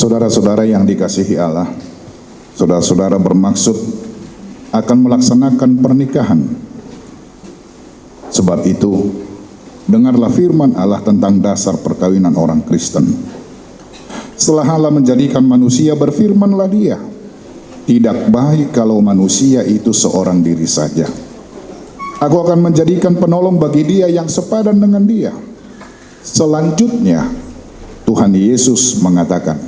Saudara-saudara yang dikasihi Allah, saudara-saudara bermaksud akan melaksanakan pernikahan. Sebab itu, dengarlah firman Allah tentang dasar perkawinan orang Kristen. Setelah Allah menjadikan manusia, berfirmanlah Dia, tidak baik kalau manusia itu seorang diri saja. Aku akan menjadikan penolong bagi dia yang sepadan dengan dia. Selanjutnya, Tuhan Yesus mengatakan,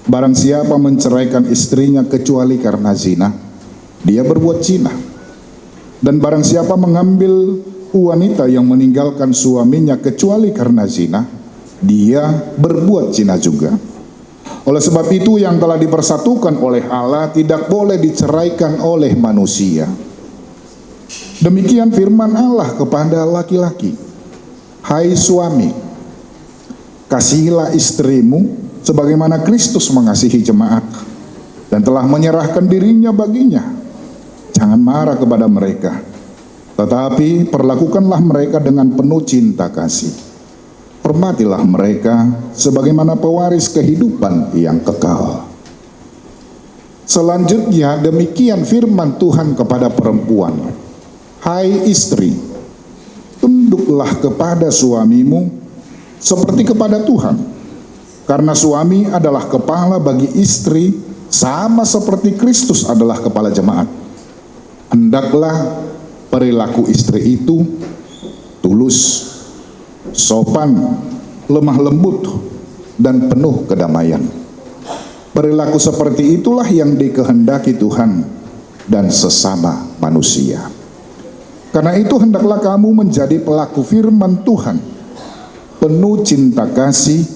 barang siapa menceraikan istrinya kecuali karena zina, dia berbuat zina. Dan barang siapa mengambil wanita yang meninggalkan suaminya kecuali karena zina, dia berbuat zina juga. Oleh sebab itu, yang telah dipersatukan oleh Allah tidak boleh diceraikan oleh manusia. Demikian firman Allah kepada laki-laki, hai suami, kasihilah istrimu sebagaimana Kristus mengasihi jemaat dan telah menyerahkan dirinya baginya. Jangan marah kepada mereka, tetapi perlakukanlah mereka dengan penuh cinta kasih. Hormatilah mereka sebagaimana pewaris kehidupan yang kekal. Selanjutnya, demikian firman Tuhan kepada perempuan, hai istri, tunduklah kepada suamimu seperti kepada Tuhan, karena suami adalah kepala bagi istri, sama seperti Kristus adalah kepala jemaat. Hendaklah perilaku istri itu tulus, sopan, lemah lembut, dan penuh kedamaian. Perilaku seperti itulah yang dikehendaki Tuhan dan sesama manusia. Karena itu hendaklah kamu menjadi pelaku firman Tuhan, penuh cinta kasih,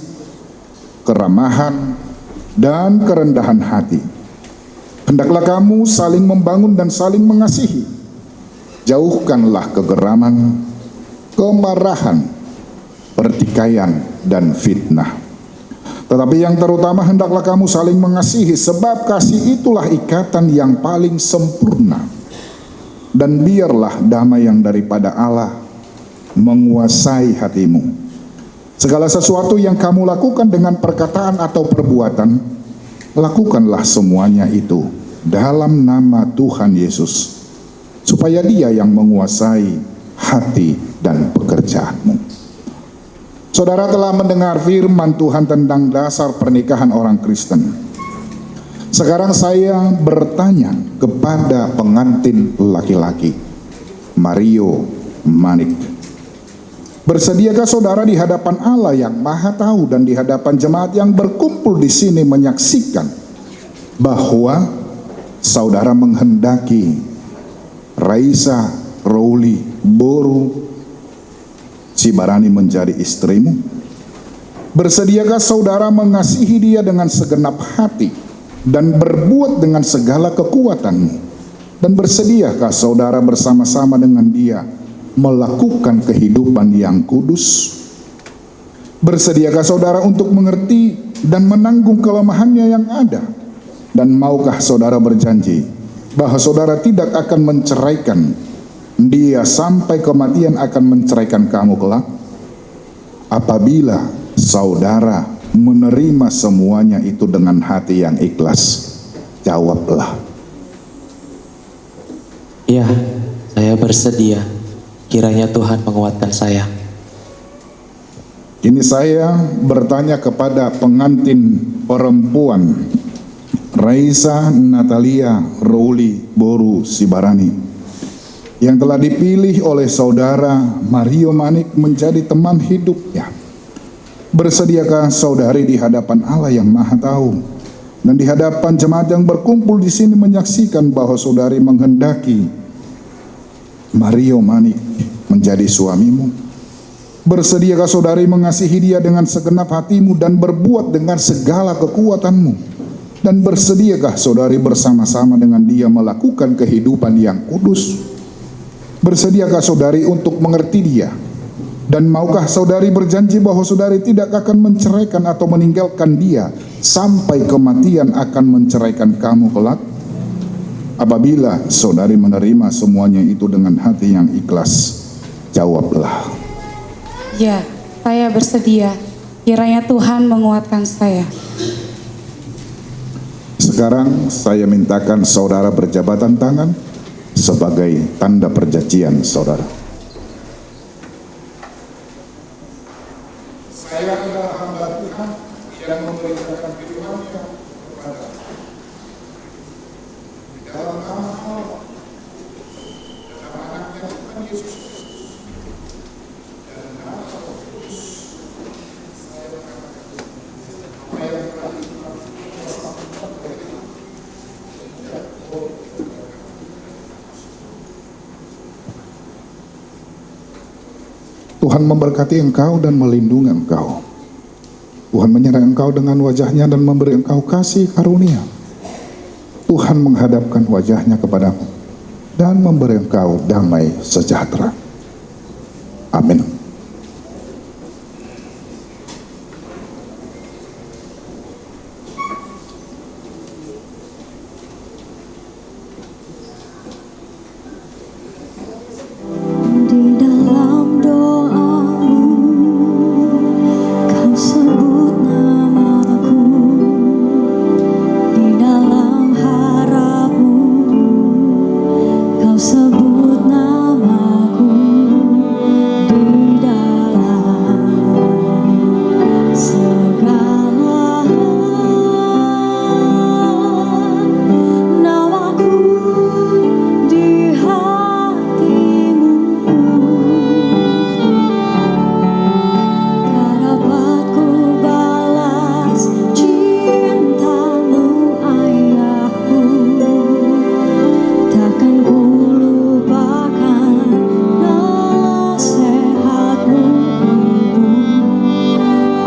keramahan, dan kerendahan hati. Hendaklah kamu saling membangun dan saling mengasihi. Jauhkanlah kegeraman, kemarahan, pertikaian, dan fitnah. Tetapi yang terutama hendaklah kamu saling mengasihi, sebab kasih itulah ikatan yang paling sempurna. Dan biarlah damai yang daripada Allah menguasai hatimu. Segala sesuatu yang kamu lakukan dengan perkataan atau perbuatan, lakukanlah semuanya itu dalam nama Tuhan Yesus, supaya Dia yang menguasai hati dan pekerjaanmu. Saudara telah mendengar firman Tuhan tentang dasar pernikahan orang Kristen. Sekarang saya bertanya kepada pengantin laki-laki, Mario Manik. Bersediakah saudara di hadapan Allah yang Maha Tahu dan di hadapan jemaat yang berkumpul di sini menyaksikan bahwa saudara menghendaki Raisa Rowli Boru Sibarani menjadi istrimu? Bersediakah saudara mengasihi dia dengan segenap hati dan berbuat dengan segala kekuatanmu? Dan bersediakah saudara bersama-sama dengan dia melakukan kehidupan yang kudus? Bersediakah saudara untuk mengerti dan menanggung kelemahannya yang ada? Dan maukah saudara berjanji bahwa saudara tidak akan menceraikan dia sampai kematian akan menceraikan kamu kelak? Apabila saudara menerima semuanya itu dengan hati yang ikhlas, jawablah, ya, saya bersedia. Kiranya Tuhan menguatkan saya. Kini saya bertanya kepada pengantin perempuan Raisa Natalia Rowli Boru Sibarani yang telah dipilih oleh saudara Mario Manik menjadi teman hidupnya. Bersediakah saudari di hadapan Allah yang Maha Tahu dan di hadapan jemaat yang berkumpul di sini menyaksikan bahwa saudari menghendaki Mario Manik menjadi suamimu? Bersediakah saudari mengasihi dia dengan segenap hatimu dan berbuat dengan segala kekuatanmu? Dan bersediakah saudari bersama-sama dengan dia melakukan kehidupan yang kudus? Bersediakah saudari untuk mengerti dia? Dan maukah saudari berjanji bahwa saudari tidak akan menceraikan atau meninggalkan dia sampai kematian akan menceraikan kamu kelak? Apabila saudari menerima semuanya itu dengan hati yang ikhlas, jawablah, ya, saya bersedia. Kiranya Tuhan menguatkan saya. Sekarang saya mintakan saudara berjabatan tangan sebagai tanda perjanjian saudara. Saya adalah hamba Tuhan yang memberitakan firman-Nya kepada dalam nama Allah dan anaknya Tuhan Yesus dan nama Roh Kudus. Saya berkata, apa yang telah Tuhan memberkati engkau dan melindungi engkau. Tuhan menyertai engkau dengan wajahnya dan memberi engkau kasih karunia. Tuhan menghadapkan wajahnya kepadamu dan memberi engkau damai sejahtera. Amin. Di dalam doamu kau sebut namaku, di dalam harapmu kau sebut namaku, di dalam segala hal namaku di hatimu. Tak dapat ku balas cintamu ayahku, takkan ku lupakan nasihatmu ibu.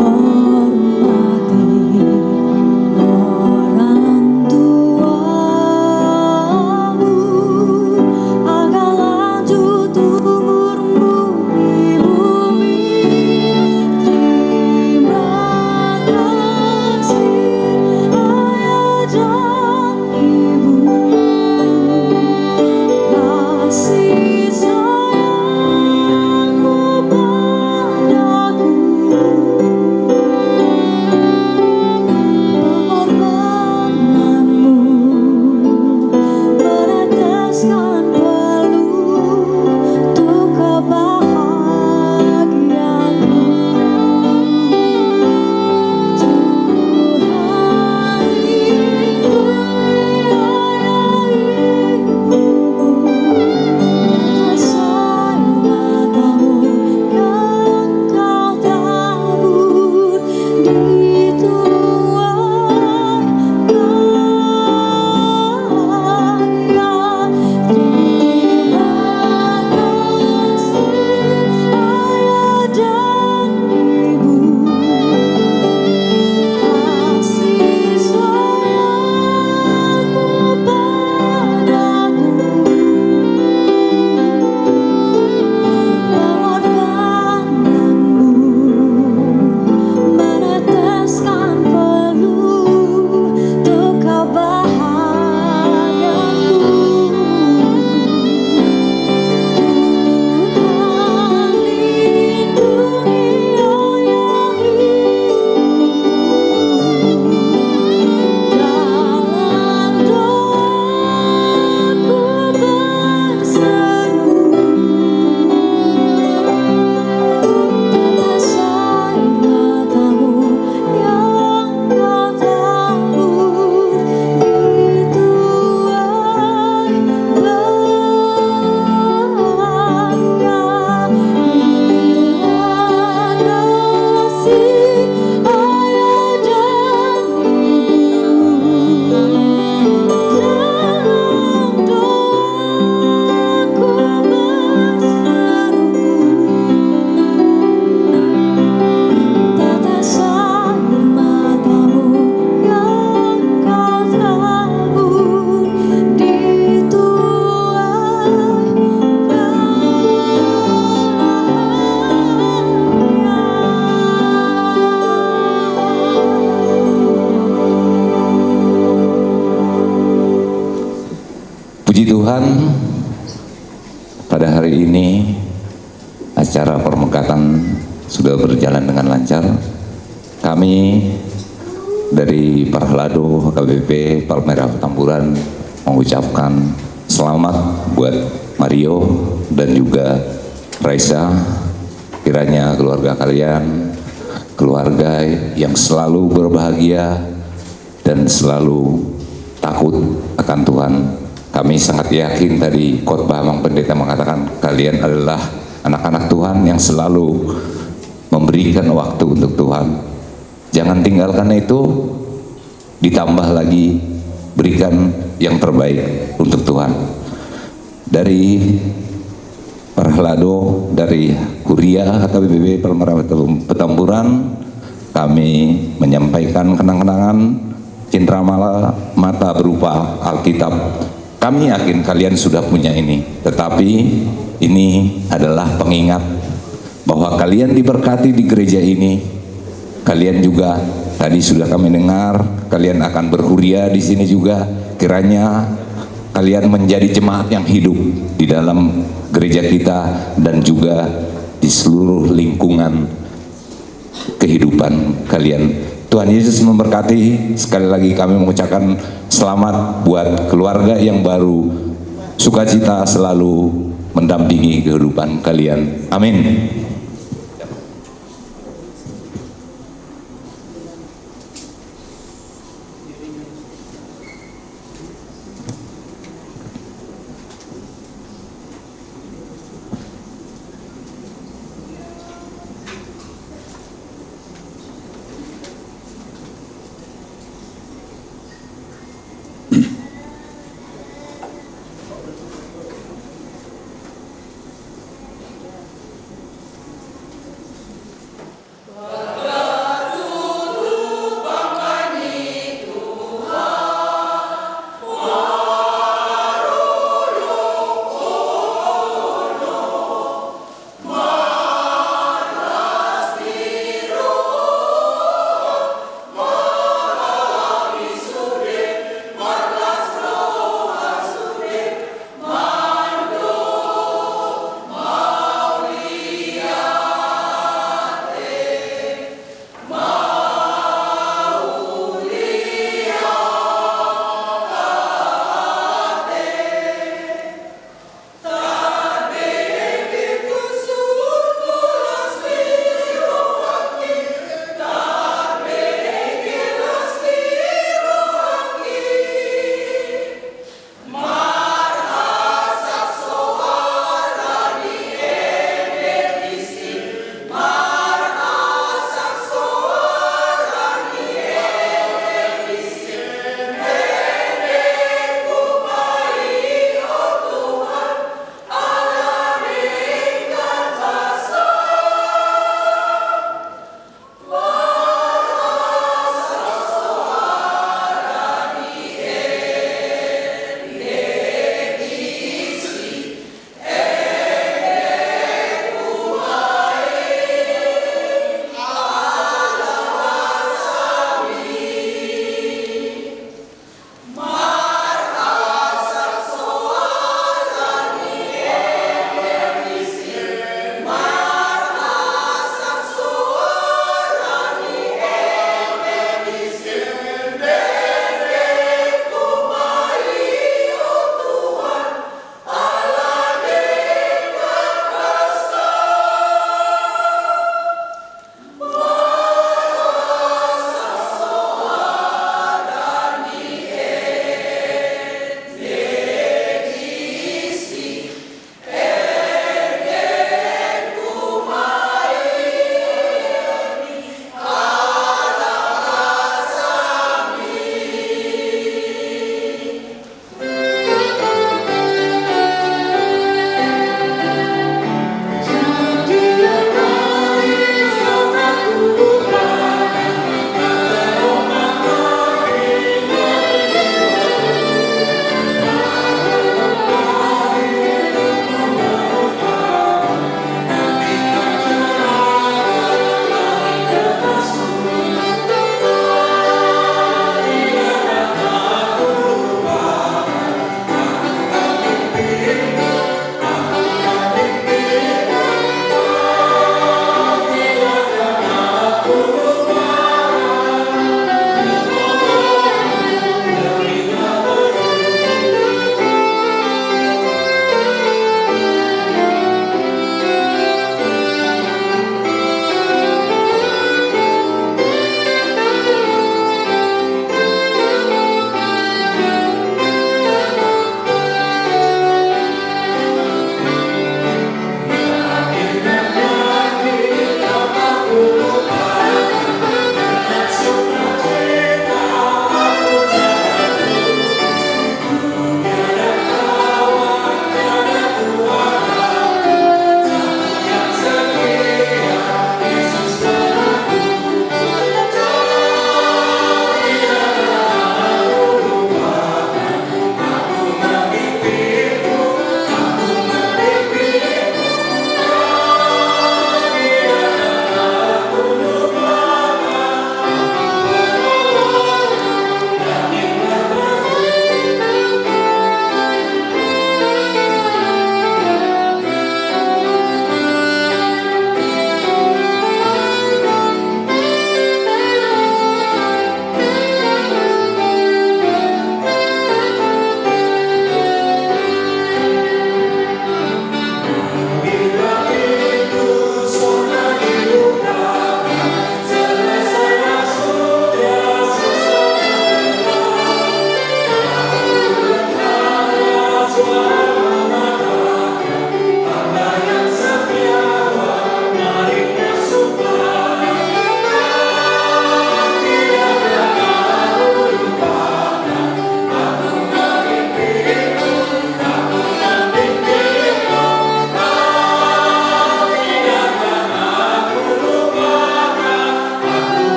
Hormati orang tuamu agar lanjut umurmu di bumi. Terima kasih ayah dan ibu, kasih sayangmu padaku, pengorbananmu meneteskan peluh untuk kebahagiaanku. Tuhan lindungi ayah ibumu, tetes air matamu yang kau tabur di tuang karya. Terima kasih ayah dan ibu, kasih sayangmu padaku, pengorbananmu meneteskan peluh untuk kebahagiaanku. Tuhan lindungi ayah ibumu, dalam doaku berseru, tetes air matamu yang kau tabur di tuang karya. Terima kasih ayah dan ibu, dalam doaku berseru, tetes air matamu yang kau tabur di tuang Puji Tuhan, pada hari ini acara permekatan sudah berjalan dengan lancar. Kami dari Parhlado HKBP Palmerah Petamburan mengucapkan selamat buat Mario dan juga Raisa. Kiranya keluarga kalian keluarga yang selalu berbahagia dan selalu takut akan Tuhan. Kami sangat yakin tadi khotbah Bang Pendeta mengatakan kalian adalah anak-anak Tuhan yang selalu memberikan waktu untuk Tuhan. Jangan tinggalkan itu, ditambah lagi berikan yang terbaik untuk Tuhan. Dari Parhlado, dari Huria KBBB Palmerah Petamburan, kami menyampaikan kenang-kenangan cendera mata berupa Alkitab. Kami yakin kalian sudah punya ini, tetapi ini adalah pengingat bahwa kalian diberkati di gereja ini. Kalian juga tadi sudah kami dengar, kalian akan berhuria di sini juga. Kiranya kalian menjadi jemaat yang hidup di dalam gereja kita dan juga di seluruh lingkungan kehidupan kalian. Tuhan Yesus memberkati. Sekali lagi kami mengucapkan selamat buat keluarga yang baru. Sukacita selalu mendampingi kehidupan kalian. Amin.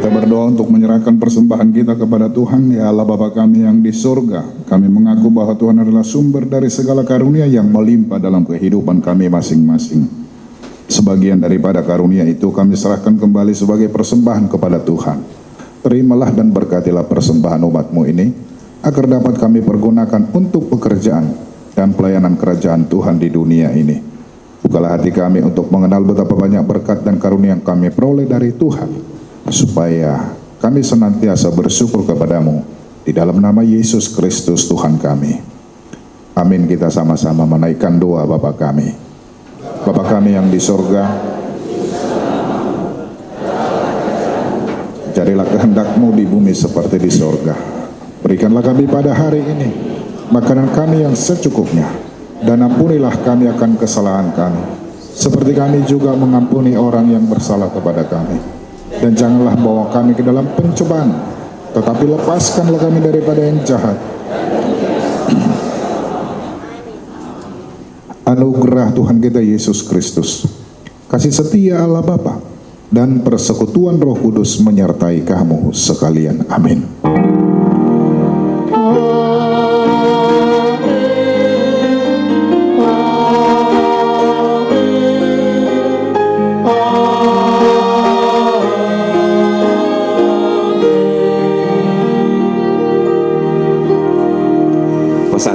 Kita berdoa untuk menyerahkan persembahan kita kepada Tuhan. Ya Allah Bapa kami yang di surga, kami mengaku bahwa Tuhan adalah sumber dari segala karunia yang melimpah dalam kehidupan kami masing-masing. Sebagian daripada karunia itu kami serahkan kembali sebagai persembahan kepada Tuhan. Terimalah dan berkatilah persembahan umat-Mu ini, agar dapat kami pergunakan untuk pekerjaan dan pelayanan kerajaan Tuhan di dunia ini. Bukalah hati kami untuk mengenal betapa banyak berkat dan karunia yang kami peroleh dari Tuhan, supaya kami senantiasa bersyukur kepadamu di dalam nama Yesus Kristus Tuhan kami. Amin. Kita sama-sama menaikkan doa Bapa kami. Bapa kami yang di sorga, jadilah kehendak-Mu di bumi seperti di sorga. Berikanlah kami pada hari ini makanan kami yang secukupnya, dan ampunilah kami akan kesalahan kami, seperti kami juga mengampuni orang yang bersalah kepada kami. Dan janganlah bawa kami ke dalam pencobaan, tetapi lepaskanlah kami daripada yang jahat. Anugerah Tuhan kita Yesus Kristus, kasih setia Allah Bapa, dan persekutuan Roh Kudus menyertai kamu sekalian. Amin.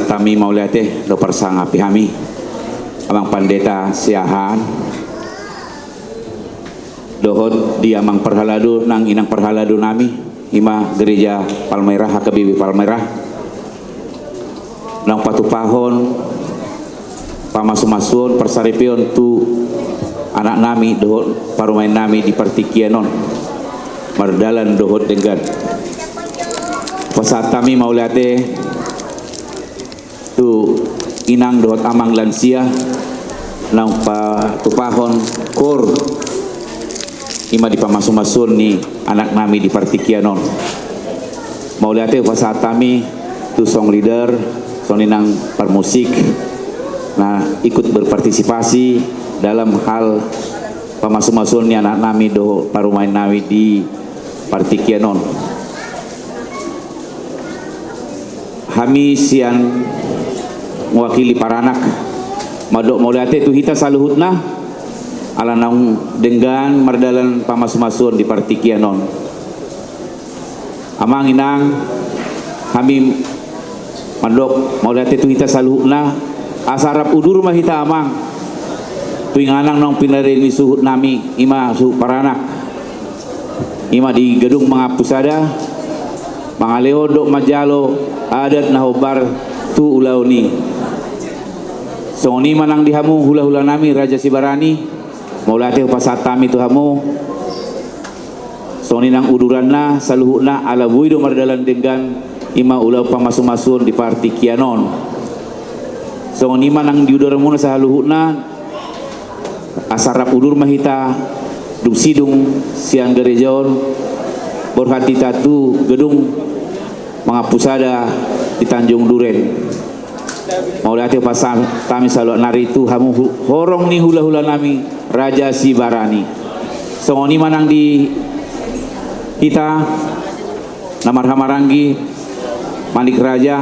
Kami mau lihat do persanga pihami amang pandeta siahan dohot dia mang perhaladu nang inang perhaladu nami ima gereja Palmerah HKBP Palmerah nang patupahon pamasu-masun persaripion tu anak nami dohot parumain nami di Partikianon mardalan dohot dengan pasat kami mau lihat tu inang dohot amang lansia nang patupahon kur ima di pamasu-masun ni anak nami di Partikianon. Mau lihat pasat kami tu song leader song inang permusik nah ikut berpartisipasi dalam hal pamasu-masun ni anak nami do parumain nami di Partikianon. Kami siang mewakili para anak madok mauliate tu hita saluhutna ala naung dengan mardalan pamasu-masun di Partikianon. Amang inang kami madok mauliate tu hita saluhutna asarap udur mah hita amang tuinganang nong pinarini suhut nami ima suhut para anak ima di gedung mangapusada mangaleo dok majalo adat nahobar tu ulauni soni manang dihamu hula-hula nami Raja Sibarani maulate pasat kami tu hamu soni nang uduranna saluhuna ala buido mardalan dengan ima ulau pamasu-masun di Partikianon soni manang diudaramuna saluhuna asarap udur mahita duksidung siang gerejaon berhati tatu gedung mangapusada di Tanjung Duren. Mau lihat pasal kami selalu nari itu hamu horong ni hula-hula nami Raja Sibarani. Songoni manang di kita namar hamarangi Malik Raja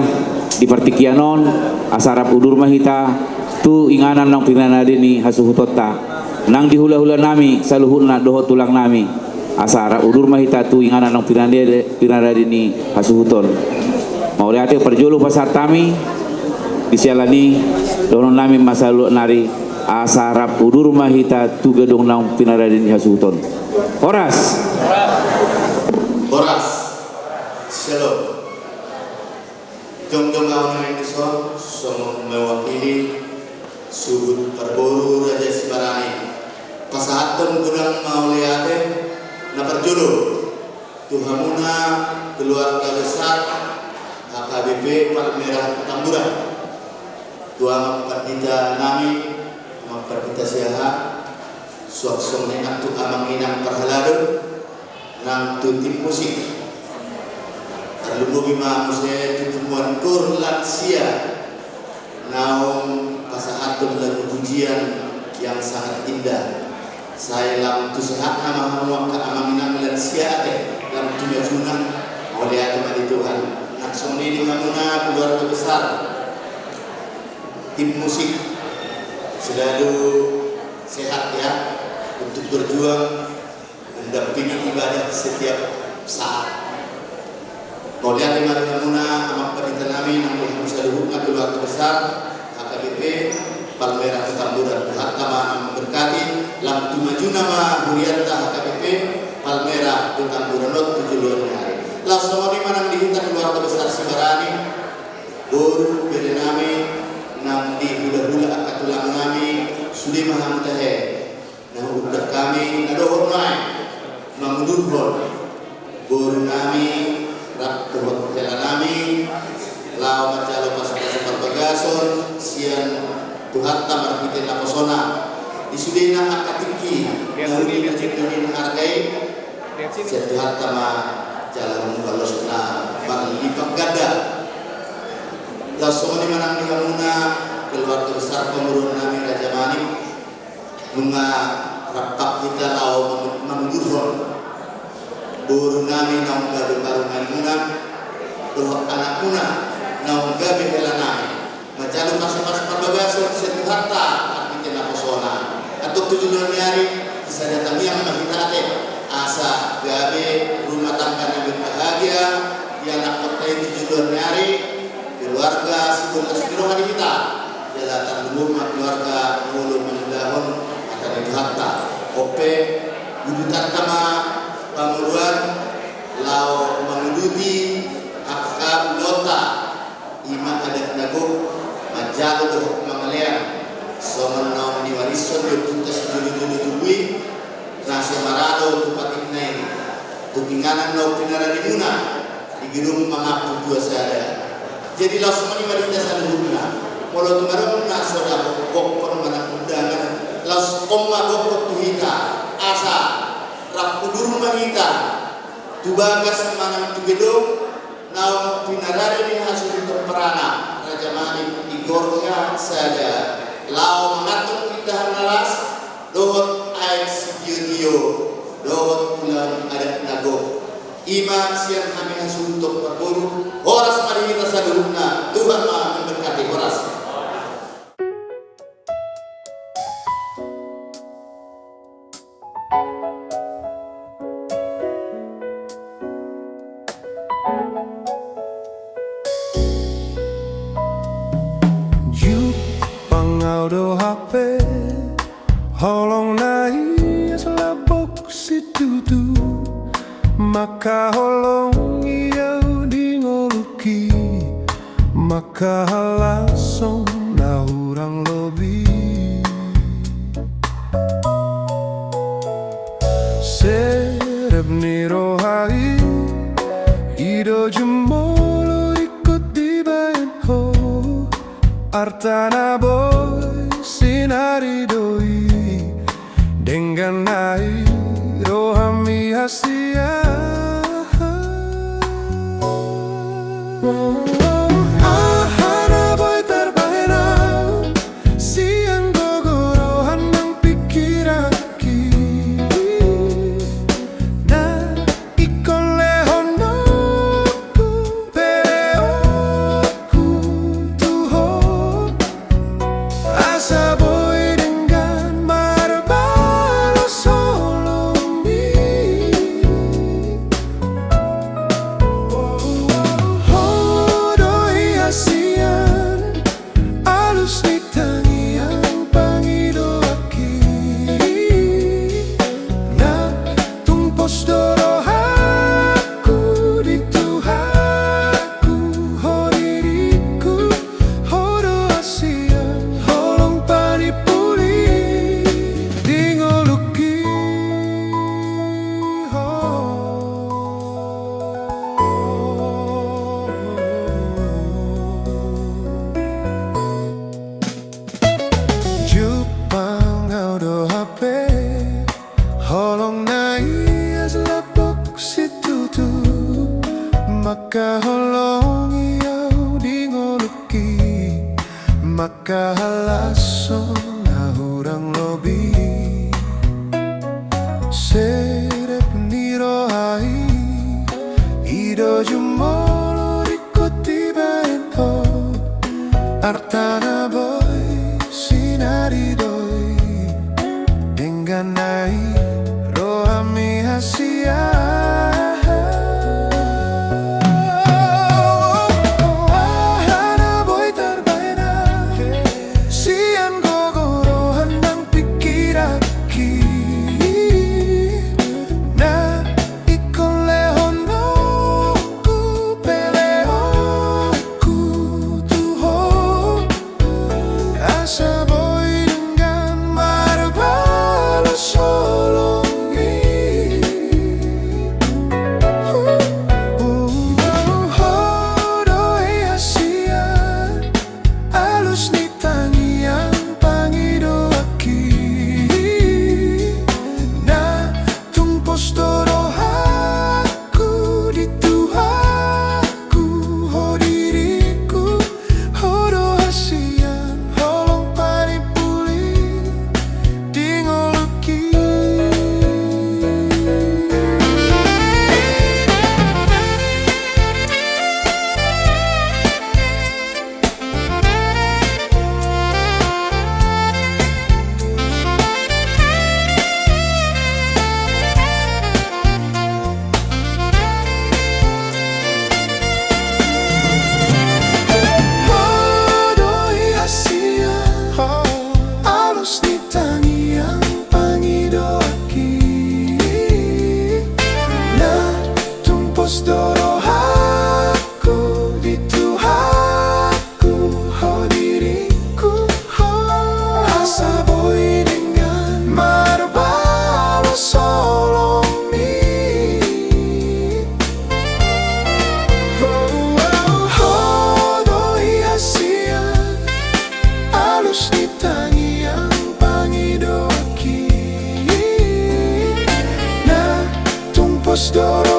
di Partikianon asarap udur mahita tu inganan nang pinanade ni hasuhutota nang di hula-hula nami saluhuna doho tulang nami asarap udur mahita tu inganan nang pinanade ni hasuhuton. Mau lihat perjulu pasar kami disialani donon nami masalu nari asarap udur mahita tu gedung nang pinaradin hasuton. Horas shalom jom-jom kawan Indonesia semua mewakili suhut perboru Raja Sibarani pasahaton gudang mau liate na perjulu tuhamuna keluarga besar HKBP Palmerah Petamburan Tuhan memperdita nami memperdita siaha suaksong nenak tu amang inang perhaladu nang tu tim musik terlubu bima musik tutuan kur lansia naung pasahatun lagu pujian yang sangat indah saya lam tu sehat nama hamuak ke amaminang lansia ate lam tu majuna oleh ate Tuhan. Nak soni di hamuna keluarga besar tim musik selalu sehat ya untuk berjuang mendampingi ibadah setiap saat. Oleh ate hamuna amak pendidikan kami nang bisa dihubungan keluarga besar HKBP Palmera Petamburan hatta mana memberkati lam tumajuna ma hurianta HKBP Palmera Petamburan 7 hari. Lah semua di mana dihinta keluarga besar Sibarani boru berenami nang di hula-hula akatulang nami sudi mahamutahe nah udah kami nadohon naik mamudurhon boru nami rak dohot jalan nami lao macalo pasal bagason sian Tuhan tamar kita napasona isudina akatingki naudi najibuni hargai sian Tuhan tamar jalan mubalos na maglipak ganda langsung di manang dihamuna keluarga besar pemurun nami Raja Manik bunga rapat kita lau memudurhon buru nami naung gabe barungan muna dohok anak muna naung gabe hela nami macalu pas-pas parbagason sian Tuharta artinya napasona atau 7 hari bisa datang yang mahita asa gabe rumah tangga nabi bahagia yang anak kotai 7 hari keluarga sekolah sekirohan kita jalatan rumah keluarga nulun menudahon atau Tuharta ope wudutan tama pamuruan lau menguduti akab lota ima adat nago majago dohok mangalean soman naum diwarison yo tuntas julu-julu tubui nasi marado tupatik naik tupinganan nau pinara dimuna di gedung mangapu dua sada jadi lau semani madinda saluhuna molo tumarong nasoda gokon manang undangan lau komma gokot tuhita asa rakudur mahita tubagas manang tugedong naum pinarare ni hasil perana Raja Manik igornya sada lau mengatur indahan nalas dohot air sitio-tio dohot ulang adat nago iman siang kami hasil untuk perburu horas mari kita saduhna Tuhan ma memberkati horas. Auto HP holong nai selapok si tutu maka holong iau di ngoluki maka langsung na urang lobi serep ni rohai ido jemolo ikut dibayan ho artana boy sinari doi dengan air rohami hasia ahana boy terbahenau siang gogorohan nang pikiran ki na ikon lehonoku pereoku tuhon asa boy dengan marbalo solomi Doro